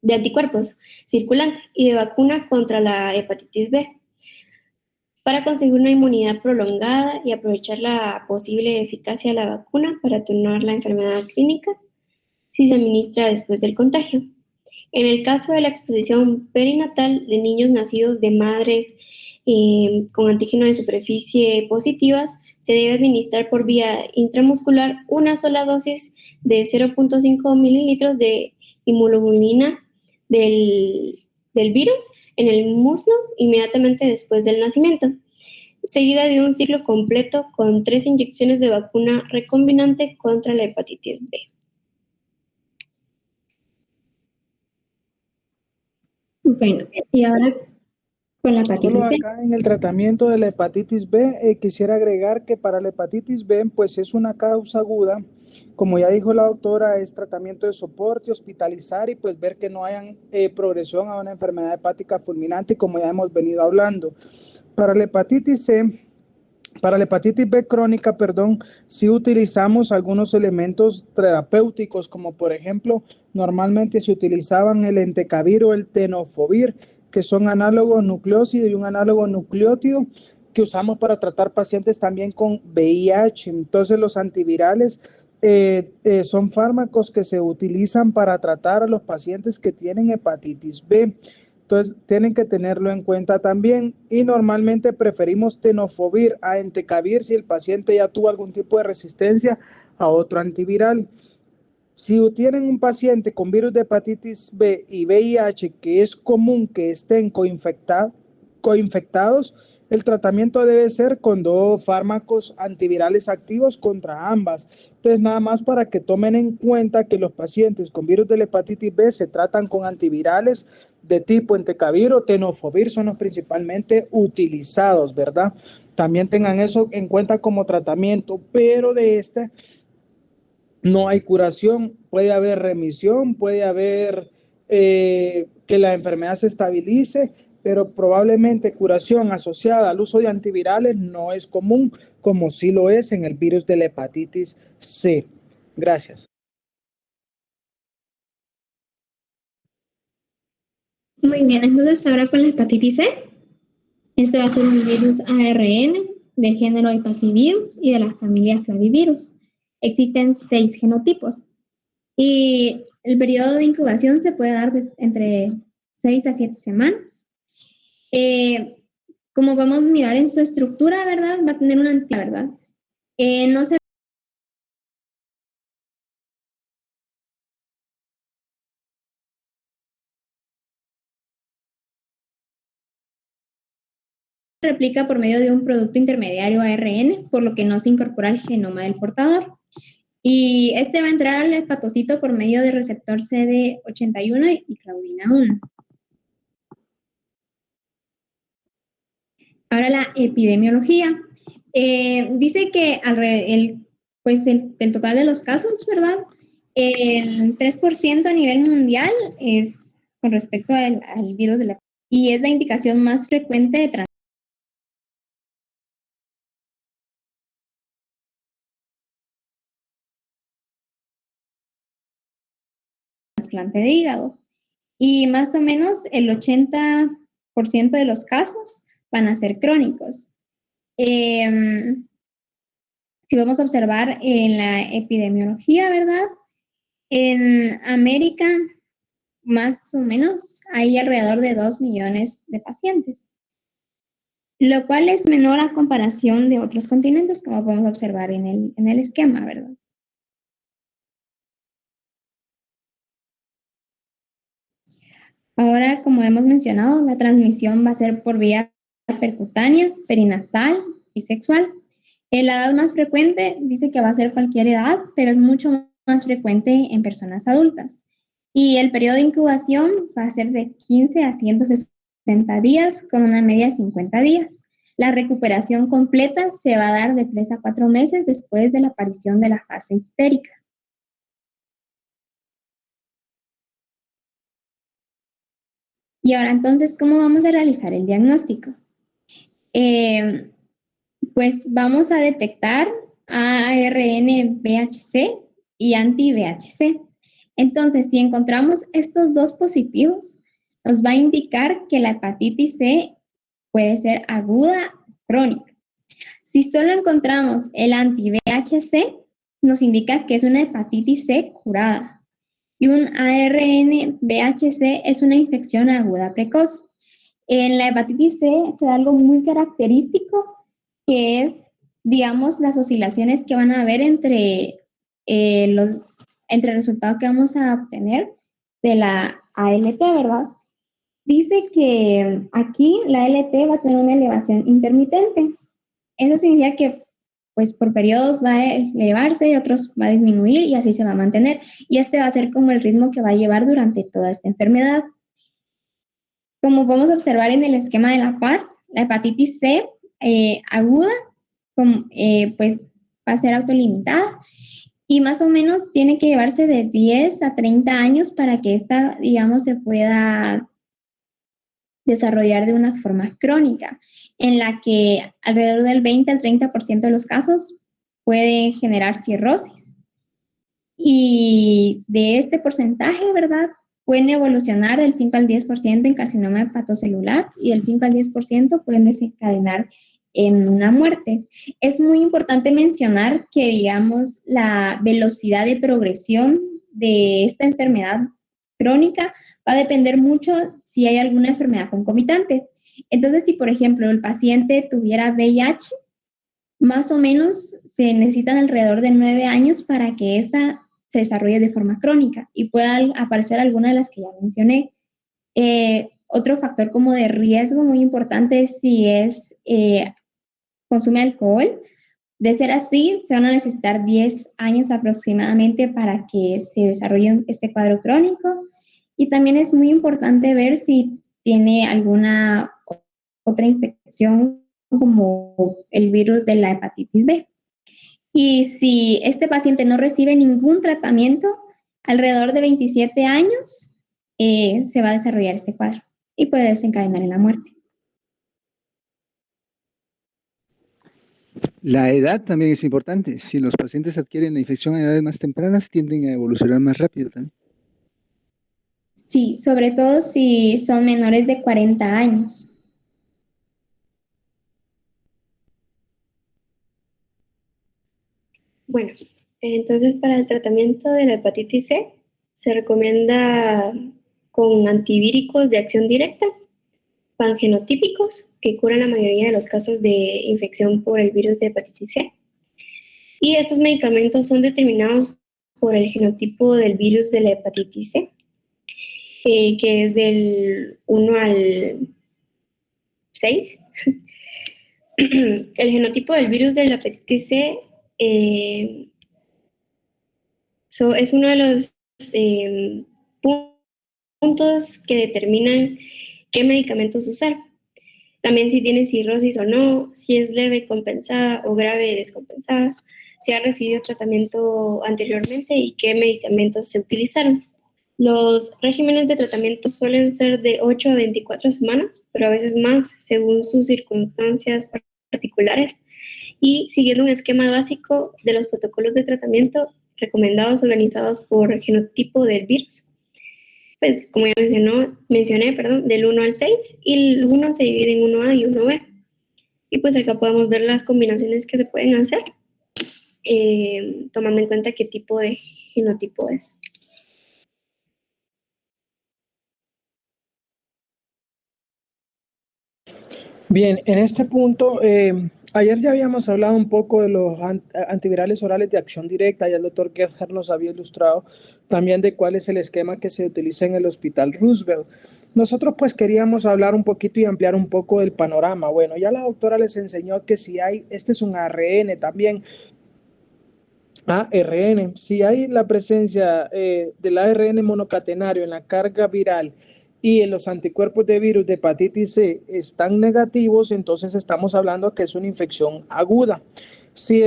anticuerpos circulantes y de vacuna contra la hepatitis B, para conseguir una inmunidad prolongada y aprovechar la posible eficacia de la vacuna para atenuar la enfermedad clínica si se administra después del contagio. En el caso de la exposición perinatal de niños nacidos de madres con antígeno de superficie positivas, se debe administrar por vía intramuscular una sola dosis de 0.5 mililitros de inmunoglobulina del virus en el muslo inmediatamente después del nacimiento, seguida de un ciclo completo con 3 inyecciones de vacuna recombinante contra la hepatitis B. Bueno, y ahora con la Solo hepatitis C. acá en el tratamiento de la hepatitis B, quisiera agregar que para la hepatitis B, pues es una causa aguda. Como ya dijo la doctora, es tratamiento de soporte, hospitalizar y pues ver que no hayan progresión a una enfermedad hepática fulminante, como ya hemos venido hablando. Para la hepatitis C, para la hepatitis B crónica, perdón, sí utilizamos algunos elementos terapéuticos, como por ejemplo, normalmente se utilizaban el entecavir o el tenofovir, que son análogos nucleócido y un análogo nucleótido que usamos para tratar pacientes también con VIH. Entonces, los antivirales son fármacos que se utilizan para tratar a los pacientes que tienen hepatitis B. Entonces, tienen que tenerlo en cuenta también y normalmente preferimos tenofovir a entecavir si el paciente ya tuvo algún tipo de resistencia a otro antiviral. Si tienen un paciente con virus de hepatitis B y VIH, que es común que estén coinfectados, el tratamiento debe ser con 2 fármacos antivirales activos contra ambas. Entonces, nada más para que tomen en cuenta que los pacientes con virus de la hepatitis B se tratan con antivirales de tipo entecavir o tenofovir, son los principalmente utilizados, ¿verdad? También tengan eso en cuenta como tratamiento, pero de este no hay curación, puede haber remisión, puede haber que la enfermedad se estabilice, pero probablemente curación asociada al uso de antivirales no es común, como sí lo es en el virus de la hepatitis C. Gracias. Muy bien, entonces ahora con la hepatitis C. Este va a ser un virus ARN del género Hepacivirus y de la familia Flavivirus. Existen 6 genotipos y el periodo de incubación se puede dar entre 6 a 7 semanas. Como vamos a mirar en su estructura, ¿verdad? Va a tener una antigua, ¿verdad? No se replica por medio de un producto intermediario ARN, por lo que no se incorpora al genoma del portador. Y este va a entrar al hepatocito por medio del receptor CD81 y claudina 1. Ahora la epidemiología. Dice que del total de los casos, ¿verdad? El 3% a nivel mundial es con respecto al virus de la y es la indicación más frecuente de trasplante de hígado. y más o menos el 80% de los casos van a ser crónicos. Si vamos a observar en la epidemiología, ¿verdad? En América, más o menos, hay alrededor de 2 millones de pacientes, lo cual es menor a comparación de otros continentes, como podemos observar en el esquema, ¿verdad? Ahora, como hemos mencionado, la transmisión va a ser por vía percutánea, perinatal y sexual. La edad más frecuente dice que va a ser cualquier edad, pero es mucho más frecuente en personas adultas. Y el periodo de incubación va a ser de 15 a 160 días, con una media de 50 días. La recuperación completa se va a dar de 3 a 4 meses después de la aparición de la fase ictérica. Y ahora entonces, ¿cómo vamos a realizar el diagnóstico? Pues vamos a detectar ARN-VHC y anti-VHC. Entonces, si encontramos estos dos positivos, nos va a indicar que la hepatitis C puede ser aguda o crónica. Si solo encontramos el anti-VHC, nos indica que es una hepatitis C curada. Y un ARN-VHC es una infección aguda precoz. En la hepatitis C se da algo muy característico, que es, digamos, las oscilaciones que van a haber entre el resultado que vamos a obtener de la ALT, ¿verdad? Dice que aquí la ALT va a tener una elevación intermitente. Eso significa que, pues, por periodos va a elevarse y otros va a disminuir y así se va a mantener. Y este va a ser como el ritmo que va a llevar durante toda esta enfermedad. Como podemos observar en el esquema de la par, la hepatitis C aguda, pues va a ser autolimitada y más o menos tiene que llevarse de 10 a 30 años para que esta, digamos, se pueda desarrollar de una forma crónica, en la que alrededor del 20 al 30% de los casos puede generar cirrosis. Y de este porcentaje, ¿verdad?, pueden evolucionar del 5 al 10% en carcinoma hepatocelular y del 5 al 10% pueden desencadenar en una muerte. Es muy importante mencionar que, digamos, la velocidad de progresión de esta enfermedad crónica va a depender mucho si hay alguna enfermedad concomitante. Entonces, si por ejemplo el paciente tuviera VIH, más o menos se necesitan alrededor de 9 años para que esta se desarrolle de forma crónica y puedan aparecer algunas de las que ya mencioné. Otro factor como de riesgo muy importante es si consume alcohol. De ser así, se van a necesitar 10 años aproximadamente para que se desarrolle este cuadro crónico. Y también es muy importante ver si tiene alguna otra infección como el virus de la hepatitis B. Y si este paciente no recibe ningún tratamiento, alrededor de 27 años se va a desarrollar este cuadro y puede desencadenar en la muerte. La edad también es importante. Si los pacientes adquieren la infección a edades más tempranas, tienden a evolucionar más rápido también. Sí, sobre todo si son menores de 40 años. Bueno, entonces para el tratamiento de la hepatitis C se recomienda con antivíricos de acción directa, pangenotípicos, que curan la mayoría de los casos de infección por el virus de hepatitis C. Y estos medicamentos son determinados por el genotipo del virus de la hepatitis C, que es del 1 al 6. El genotipo del virus de la hepatitis C es uno de los puntos que determinan qué medicamentos usar. También si tiene cirrosis o no, si es leve compensada o grave descompensada, si ha recibido tratamiento anteriormente y qué medicamentos se utilizaron. Los regímenes de tratamiento suelen ser de 8 a 24 semanas, pero a veces más según sus circunstancias particulares y siguiendo un esquema básico de los protocolos de tratamiento recomendados organizados por genotipo del virus. pues como ya mencioné, perdón, del 1 al 6, y el 1 se divide en 1A y 1B. Y pues acá podemos ver las combinaciones que se pueden hacer, tomando en cuenta qué tipo de genotipo es. Bien, en este punto, ayer ya habíamos hablado un poco de los antivirales orales de acción directa, ya el doctor Gebhardt nos había ilustrado también de cuál es el esquema que se utiliza en el Hospital Roosevelt. Nosotros pues queríamos hablar un poquito y ampliar un poco del panorama. Bueno, ya la doctora les enseñó que si hay, este es un ARN también, ARN, si hay la presencia del ARN monocatenario en la carga viral y en los anticuerpos de virus de hepatitis C están negativos, entonces estamos hablando que es una infección aguda. Si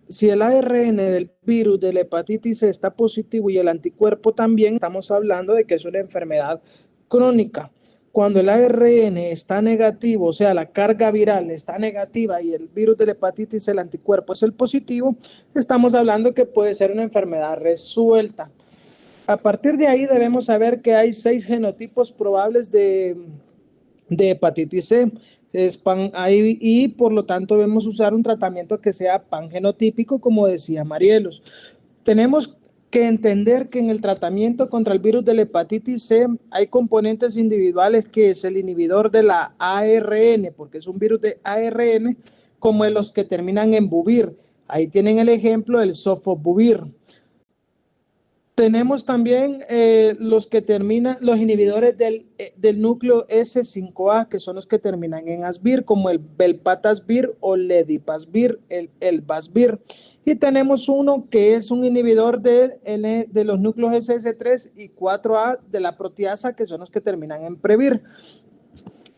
si el ARN del virus de la hepatitis C está positivo y el anticuerpo también, estamos hablando de que es una enfermedad crónica. Cuando el ARN está negativo, o sea, la carga viral está negativa y el virus de la hepatitis, el anticuerpo es el positivo, estamos hablando que puede ser una enfermedad resuelta. A partir de ahí debemos saber que hay 6 genotipos probables de hepatitis C. Y por lo tanto debemos usar un tratamiento que sea pangenotípico, como decía Marielos. Tenemos que entender que en el tratamiento contra el virus de la hepatitis C hay componentes individuales que es el inhibidor de la ARN, porque es un virus de ARN, como los que terminan en buvir. Ahí tienen el ejemplo del sofosbuvir. Tenemos también los que terminan, los inhibidores del núcleo S5A, que son los que terminan en asbir, como el velpatasvir o ledipasvir, el basvir. Y tenemos uno que es un inhibidor de los núcleos SS3 y 4A de la proteasa, que son los que terminan en previr.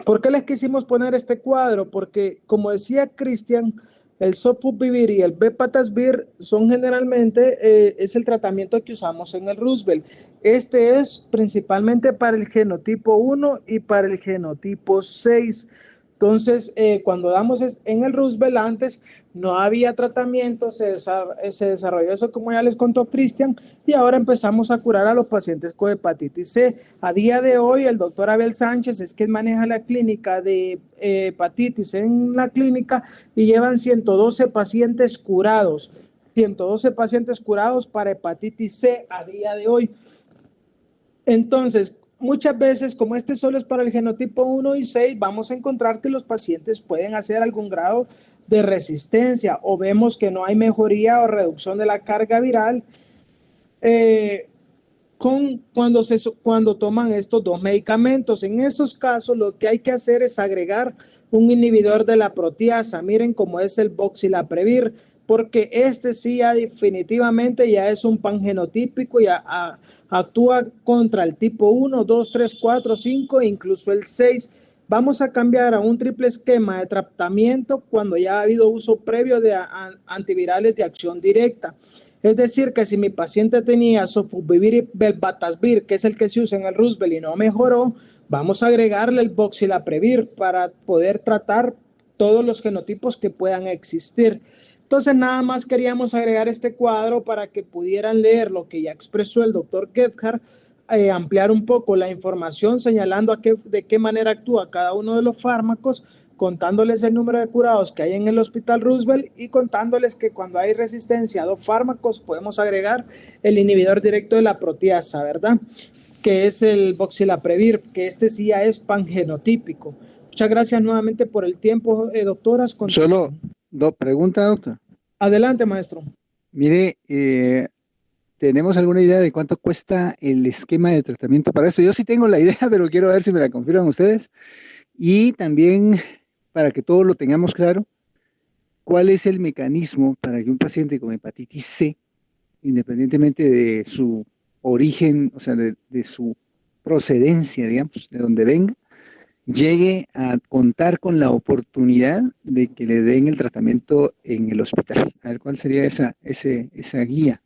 ¿Por qué les quisimos poner este cuadro? Porque, como decía Cristian, el sofosbuvir y el velpatasvir son generalmente, es el tratamiento que usamos en el Roosevelt. Este es principalmente para el genotipo 1 y para el genotipo 6. Entonces, cuando damos en el Roosevelt antes, no había tratamiento, se desarrolló eso como ya les contó Cristian, y ahora empezamos a curar a los pacientes con hepatitis C. A día de hoy, el doctor Abel Sánchez es quien maneja la clínica de hepatitis en la clínica y llevan 112 pacientes curados. 112 pacientes curados para hepatitis C a día de hoy. Entonces, muchas veces, como este solo es para el genotipo 1 y 6, vamos a encontrar que los pacientes pueden hacer algún grado de resistencia o vemos que no hay mejoría o reducción de la carga viral cuando toman estos dos medicamentos. En esos casos, lo que hay que hacer es agregar un inhibidor de la proteasa. Miren cómo es el voxilaprevir, porque este sí ya definitivamente ya es un pangenotípico, ya actúa contra el tipo 1, 2, 3, 4, 5 e incluso el 6. Vamos a cambiar a un triple esquema de tratamiento cuando ya ha habido uso previo de antivirales de acción directa. Es decir, que si mi paciente tenía sofosbuvir y velpatasvir, que es el que se usa en el Roosevelt y no mejoró, vamos a agregarle el voxilaprevir para poder tratar todos los genotipos que puedan existir. Entonces, nada más queríamos agregar este cuadro para que pudieran leer lo que ya expresó el doctor Gebhardt, ampliar un poco la información señalando de qué manera actúa cada uno de los fármacos, contándoles el número de curados que hay en el Hospital Roosevelt y contándoles que cuando hay resistencia a dos fármacos podemos agregar el inhibidor directo de la proteasa, ¿verdad? Que es el voxilaprevir, que este sí ya es pangenotípico. Muchas gracias nuevamente por el tiempo, doctoras. Solo pregunta, doctor. Adelante, maestro. Mire, ¿tenemos alguna idea de cuánto cuesta el esquema de tratamiento para esto? Yo sí tengo la idea, pero quiero ver si me la confirman ustedes. Y también, para que todos lo tengamos claro, ¿cuál es el mecanismo para que un paciente con hepatitis C, independientemente de su origen, o sea, de su procedencia, digamos, de donde venga, llegue a contar con la oportunidad de que le den el tratamiento en el hospital? A ver, ¿cuál sería esa guía?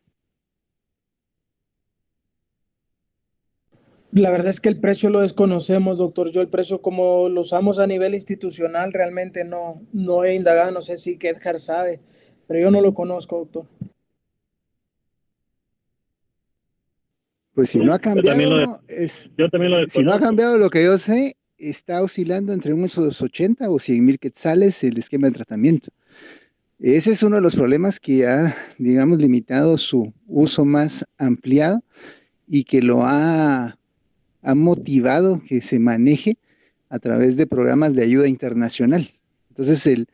La verdad es que el precio lo desconocemos, doctor. Yo el precio como lo usamos a nivel institucional realmente no he indagado, no sé si Kedjar sabe, pero yo no lo conozco, doctor. Pues si no ha Yo también cambiado, yo también lo si no ha desconozco. cambiado lo que yo sé, está oscilando entre unos 80 o 100,000 quetzales el esquema de tratamiento. Ese es uno de los problemas que ha, digamos, limitado su uso más ampliado y que ha motivado que se maneje a través de programas de ayuda internacional. Entonces,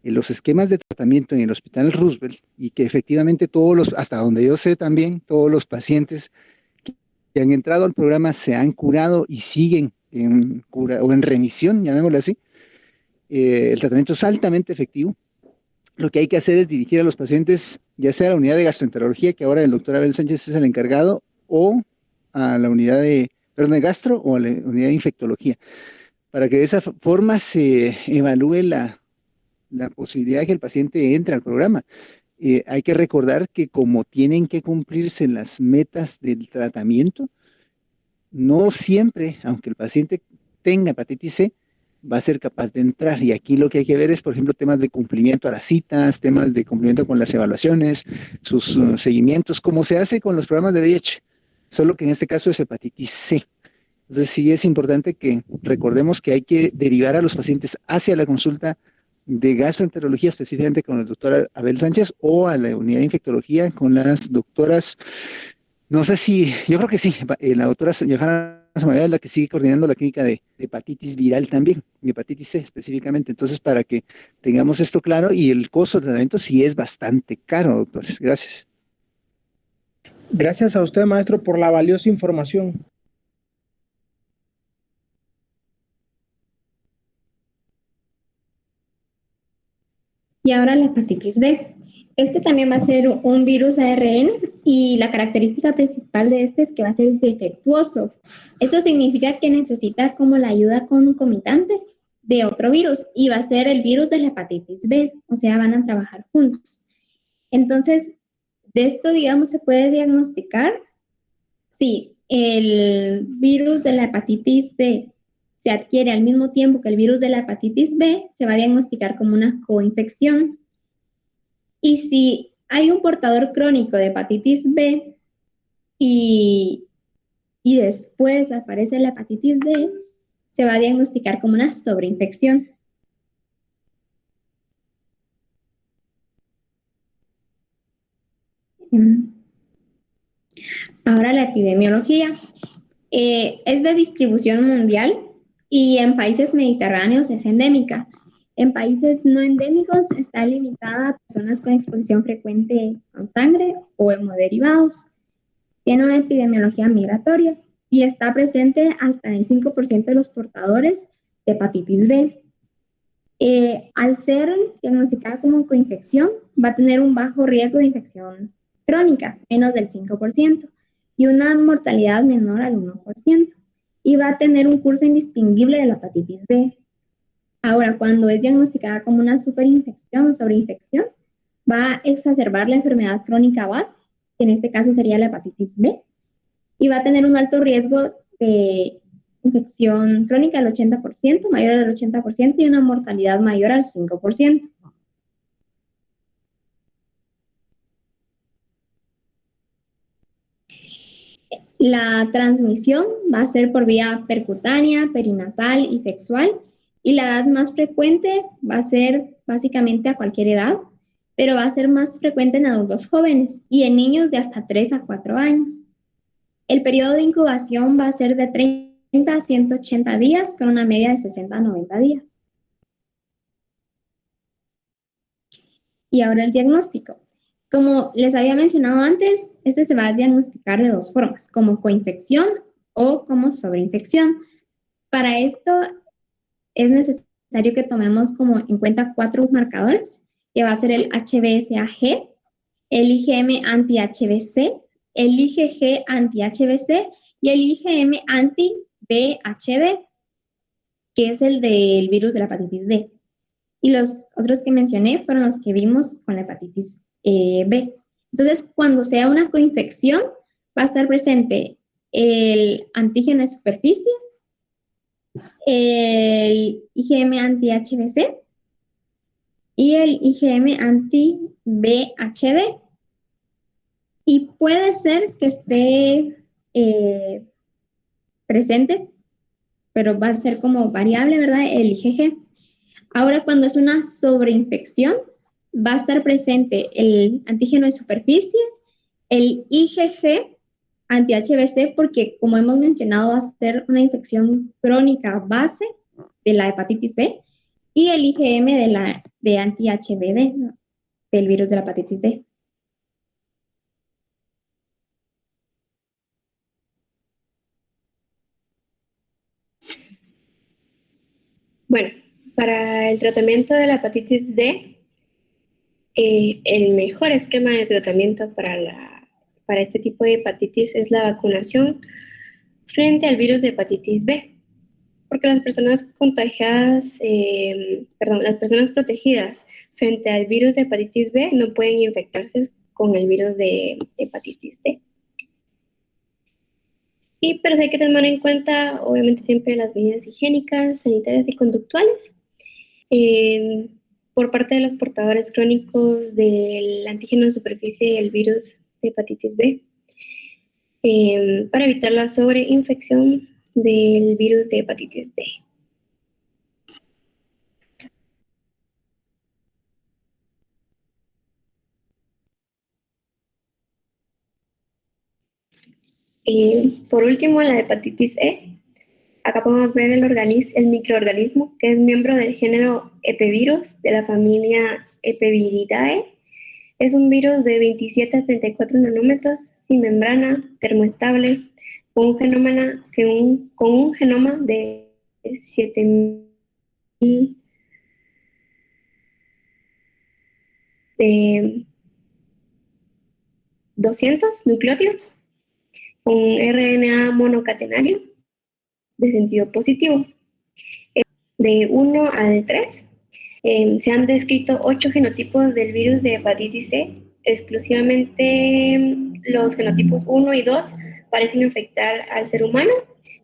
los esquemas de tratamiento en el Hospital Roosevelt y que efectivamente hasta donde yo sé también, todos los pacientes que han entrado al programa se han curado y siguen en cura o en remisión, llamémoslo así. El tratamiento es altamente efectivo. Lo que hay que hacer es dirigir a los pacientes, ya sea a la unidad de gastroenterología, que ahora el doctor Abel Sánchez es el encargado, o a la unidad de gastro o a la unidad de infectología, para que de esa forma se evalúe la posibilidad de que el paciente entre al programa. Hay que recordar que como tienen que cumplirse las metas del tratamiento, no siempre, aunque el paciente tenga hepatitis C, va a ser capaz de entrar. Y aquí lo que hay que ver es, por ejemplo, temas de cumplimiento a las citas, temas de cumplimiento con las evaluaciones, sus seguimientos, como se hace con los programas de VIH, solo que en este caso es hepatitis C. Entonces sí es importante que recordemos que hay que derivar a los pacientes hacia la consulta de gastroenterología, específicamente con el doctor Abel Sánchez, o a la unidad de infectología con las doctoras, no sé si, yo creo que sí, la doctora Johanna Samayoa es la que sigue coordinando la clínica de hepatitis viral también, de hepatitis C específicamente. Entonces, para que tengamos esto claro, y el costo de tratamiento sí es bastante caro, doctores. Gracias. Gracias a usted, maestro, por la valiosa información. Y ahora la hepatitis D. Este también va a ser un virus ARN y la característica principal de este es que va a ser defectuoso. Esto significa que necesita como la ayuda concomitante de otro virus y va a ser el virus de la hepatitis B, o sea, van a trabajar juntos. Entonces, de esto, digamos, se puede diagnosticar si el virus de la hepatitis D se adquiere al mismo tiempo que el virus de la hepatitis B, se va a diagnosticar como una coinfección. Y si hay un portador crónico de hepatitis B y después aparece la hepatitis D, se va a diagnosticar como una sobreinfección. Ahora la epidemiología. Es de distribución mundial y en países mediterráneos es endémica. En países no endémicos está limitada a personas con exposición frecuente con sangre o hemoderivados. Tiene una epidemiología migratoria y está presente hasta en el 5% de los portadores de hepatitis B. Al ser diagnosticada como coinfección, va a tener un bajo riesgo de infección crónica, menos del 5%, y una mortalidad menor al 1%, y va a tener un curso indistinguible de la hepatitis B. Ahora, cuando es diagnosticada como una superinfección o sobreinfección, va a exacerbar la enfermedad crónica base, que en este caso sería la hepatitis B, y va a tener un alto riesgo de infección crónica al 80%, mayor al 80%, y una mortalidad mayor al 5%. La transmisión va a ser por vía percutánea, perinatal y sexual, y la edad más frecuente va a ser básicamente a cualquier edad, pero va a ser más frecuente en adultos jóvenes y en niños de hasta 3 a 4 años. El periodo de incubación va a ser de 30 a 180 días, con una media de 60 a 90 días. Y ahora el diagnóstico. Como les había mencionado antes, este se va a diagnosticar de dos formas, como coinfección o como sobreinfección. Para esto es necesario que tomemos como en cuenta 4 marcadores, que va a ser el HBsAg, el IgM anti-HBC, el IgG anti-HBC y el IgM anti-BHD, que es el del virus de la hepatitis D. Y los otros que mencioné fueron los que vimos con la hepatitis B. Entonces, cuando sea una coinfección, va a estar presente el antígeno de superficie, el IgM anti-HBC y el IgM anti-BHD. Y puede ser que esté presente, pero va a ser como variable, ¿verdad? El IgG. Ahora, cuando es una sobreinfección, va a estar presente el antígeno de superficie, el IgG anti-HBC, porque como hemos mencionado, va a ser una infección crónica base de la hepatitis B, y el IgM de anti-HBD, ¿no? Del virus de la hepatitis D. Bueno, para el tratamiento de la hepatitis D, el mejor esquema de tratamiento para este tipo de hepatitis es la vacunación frente al virus de hepatitis B, porque las personas contagiadas, las personas protegidas frente al virus de hepatitis B no pueden infectarse con el virus de hepatitis D. Pero sí hay que tener en cuenta, obviamente, siempre las medidas higiénicas, sanitarias y conductuales. Por parte de los portadores crónicos del antígeno de superficie del virus de hepatitis B, para evitar la sobreinfección del virus de hepatitis D. Por último, la hepatitis E. Acá podemos ver el microorganismo que es miembro del género Epevirus de la familia Epeviridae. Es un virus de 27 a 34 nanómetros, sin membrana, termoestable, con un genoma de 7.000 de 200 nucleótidos, con RNA monocatenario de sentido positivo. De 1 al 3, se han descrito 8 genotipos del virus de hepatitis C. Exclusivamente los genotipos 1 y 2 parecen infectar al ser humano,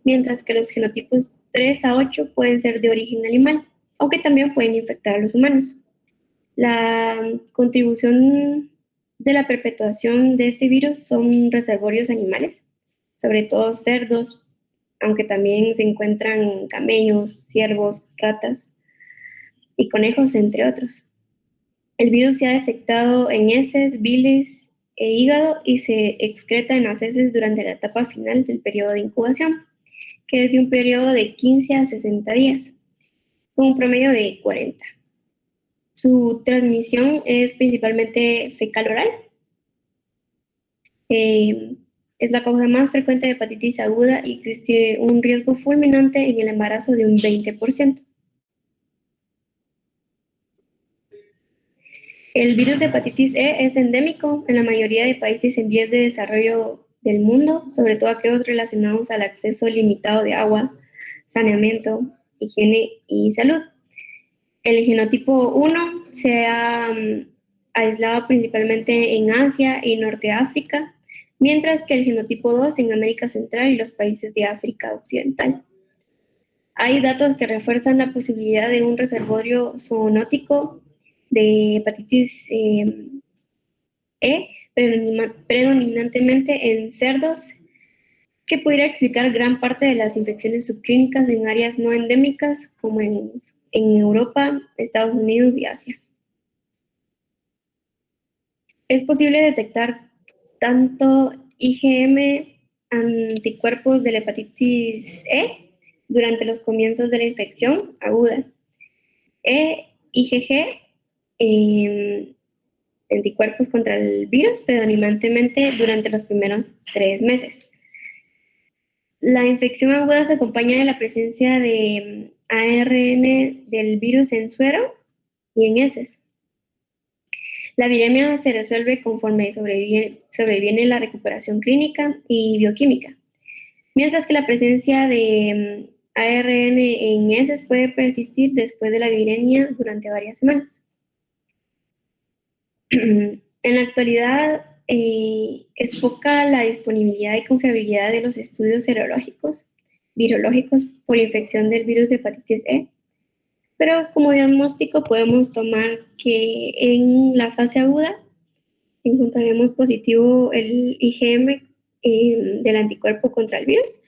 mientras que los genotipos 3 a 8 pueden ser de origen animal, aunque también pueden infectar a los humanos. La contribución de la perpetuación de este virus son reservorios animales, sobre todo cerdos, aunque también se encuentran camellos, ciervos, ratas y conejos, entre otros. El virus se ha detectado en heces, bilis e hígado y se excreta en las heces durante la etapa final del periodo de incubación, que es de un periodo de 15 a 60 días, con un promedio de 40. Su transmisión es principalmente fecal-oral. Es la causa más frecuente de hepatitis aguda y existe un riesgo fulminante en el embarazo de un 20%. El virus de hepatitis E es endémico en la mayoría de países en vías de desarrollo del mundo, sobre todo aquellos relacionados al acceso limitado de agua, saneamiento, higiene y salud. El genotipo 1 se ha aislado principalmente en Asia y Norte de África, mientras que el genotipo 2 en América Central y los países de África Occidental. Hay datos que refuerzan la posibilidad de un reservorio zoonótico de hepatitis E, predominantemente en cerdos, que pudiera explicar gran parte de las infecciones subclínicas en áreas no endémicas como en Europa, Estados Unidos y Asia. Es posible detectar tanto IgM, anticuerpos de la hepatitis E, durante los comienzos de la infección aguda, IgG, anticuerpos contra el virus, predominantemente durante los primeros 3 meses. La infección aguda se acompaña de la presencia de ARN del virus en suero y en heces. La viremia se resuelve conforme sobreviene la recuperación clínica y bioquímica, mientras que la presencia de ARN en heces puede persistir después de la viremia durante varias semanas. En la actualidad, es poca la disponibilidad y confiabilidad de los estudios serológicos, virológicos por infección del virus de hepatitis E, pero como diagnóstico podemos tomar que en la fase aguda encontraremos positivo el IgM del anticuerpo contra el virus.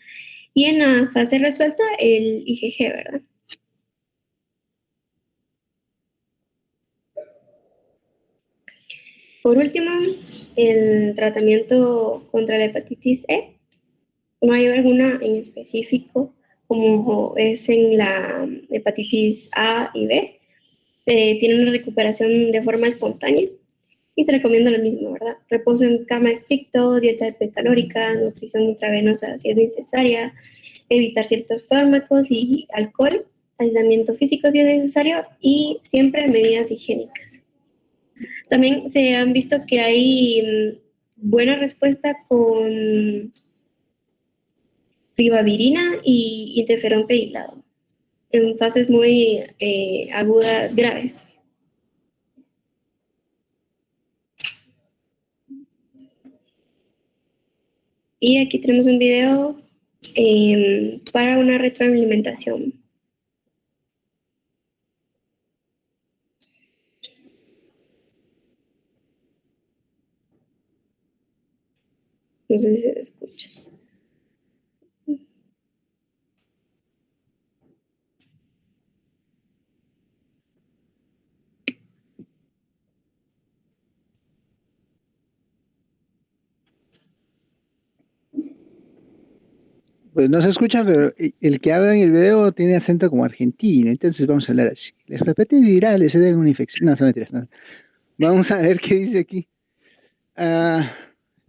Y en la fase resuelta, el IgG, ¿verdad? Por último, el tratamiento contra la hepatitis E. No hay alguna en específico, como es en la hepatitis A y B. Tiene una recuperación de forma espontánea y se recomienda lo mismo, ¿verdad? Reposo en cama estricto, dieta hipercalórica, nutrición intravenosa si es necesaria, evitar ciertos fármacos y alcohol, aislamiento físico si es necesario y siempre medidas higiénicas. También se han visto que hay buena respuesta con ribavirina y interferón pegilado en fases muy agudas graves. Y aquí tenemos un video para una retroalimentación. No sé si se escucha. Pues no se escucha, pero el que habla en el video tiene acento como argentino, entonces vamos a hablar así. Las hepatitis virales se deben a una infección. No, son mentiras, no. Vamos a ver qué dice aquí. Ah,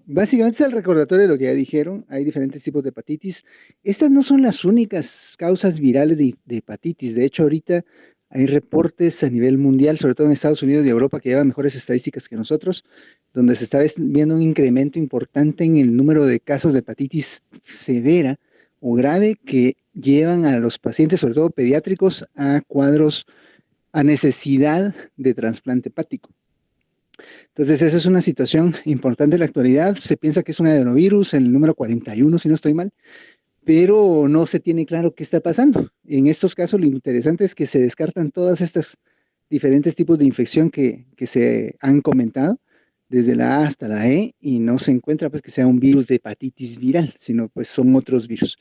básicamente es el recordatorio de lo que ya dijeron. Hay diferentes tipos de hepatitis. Estas no son las únicas causas virales de hepatitis. De hecho, ahorita hay reportes a nivel mundial, sobre todo en Estados Unidos y Europa, que llevan mejores estadísticas que nosotros, donde se está viendo un incremento importante en el número de casos de hepatitis severa o grave que llevan a los pacientes, sobre todo pediátricos, a cuadros, a necesidad de trasplante hepático. Entonces, esa es una situación importante en la actualidad. Se piensa que es un adenovirus, el número 41, si no estoy mal, pero no se tiene claro qué está pasando. En estos casos, lo interesante es que se descartan todas estas diferentes tipos de infección que se han comentado, desde la A hasta la E, y no se encuentra pues que sea un virus de hepatitis viral, sino pues son otros virus.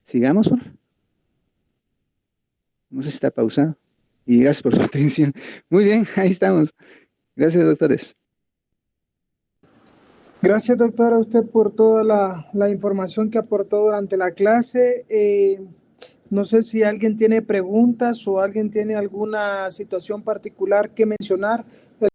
Sigamos, por favor. No sé si está pausado. Y gracias por su atención. Muy bien, ahí estamos. Gracias, doctores. Gracias, doctora, a usted por toda la información que aportó durante la clase. No sé si alguien tiene preguntas o alguien tiene alguna situación particular que mencionar.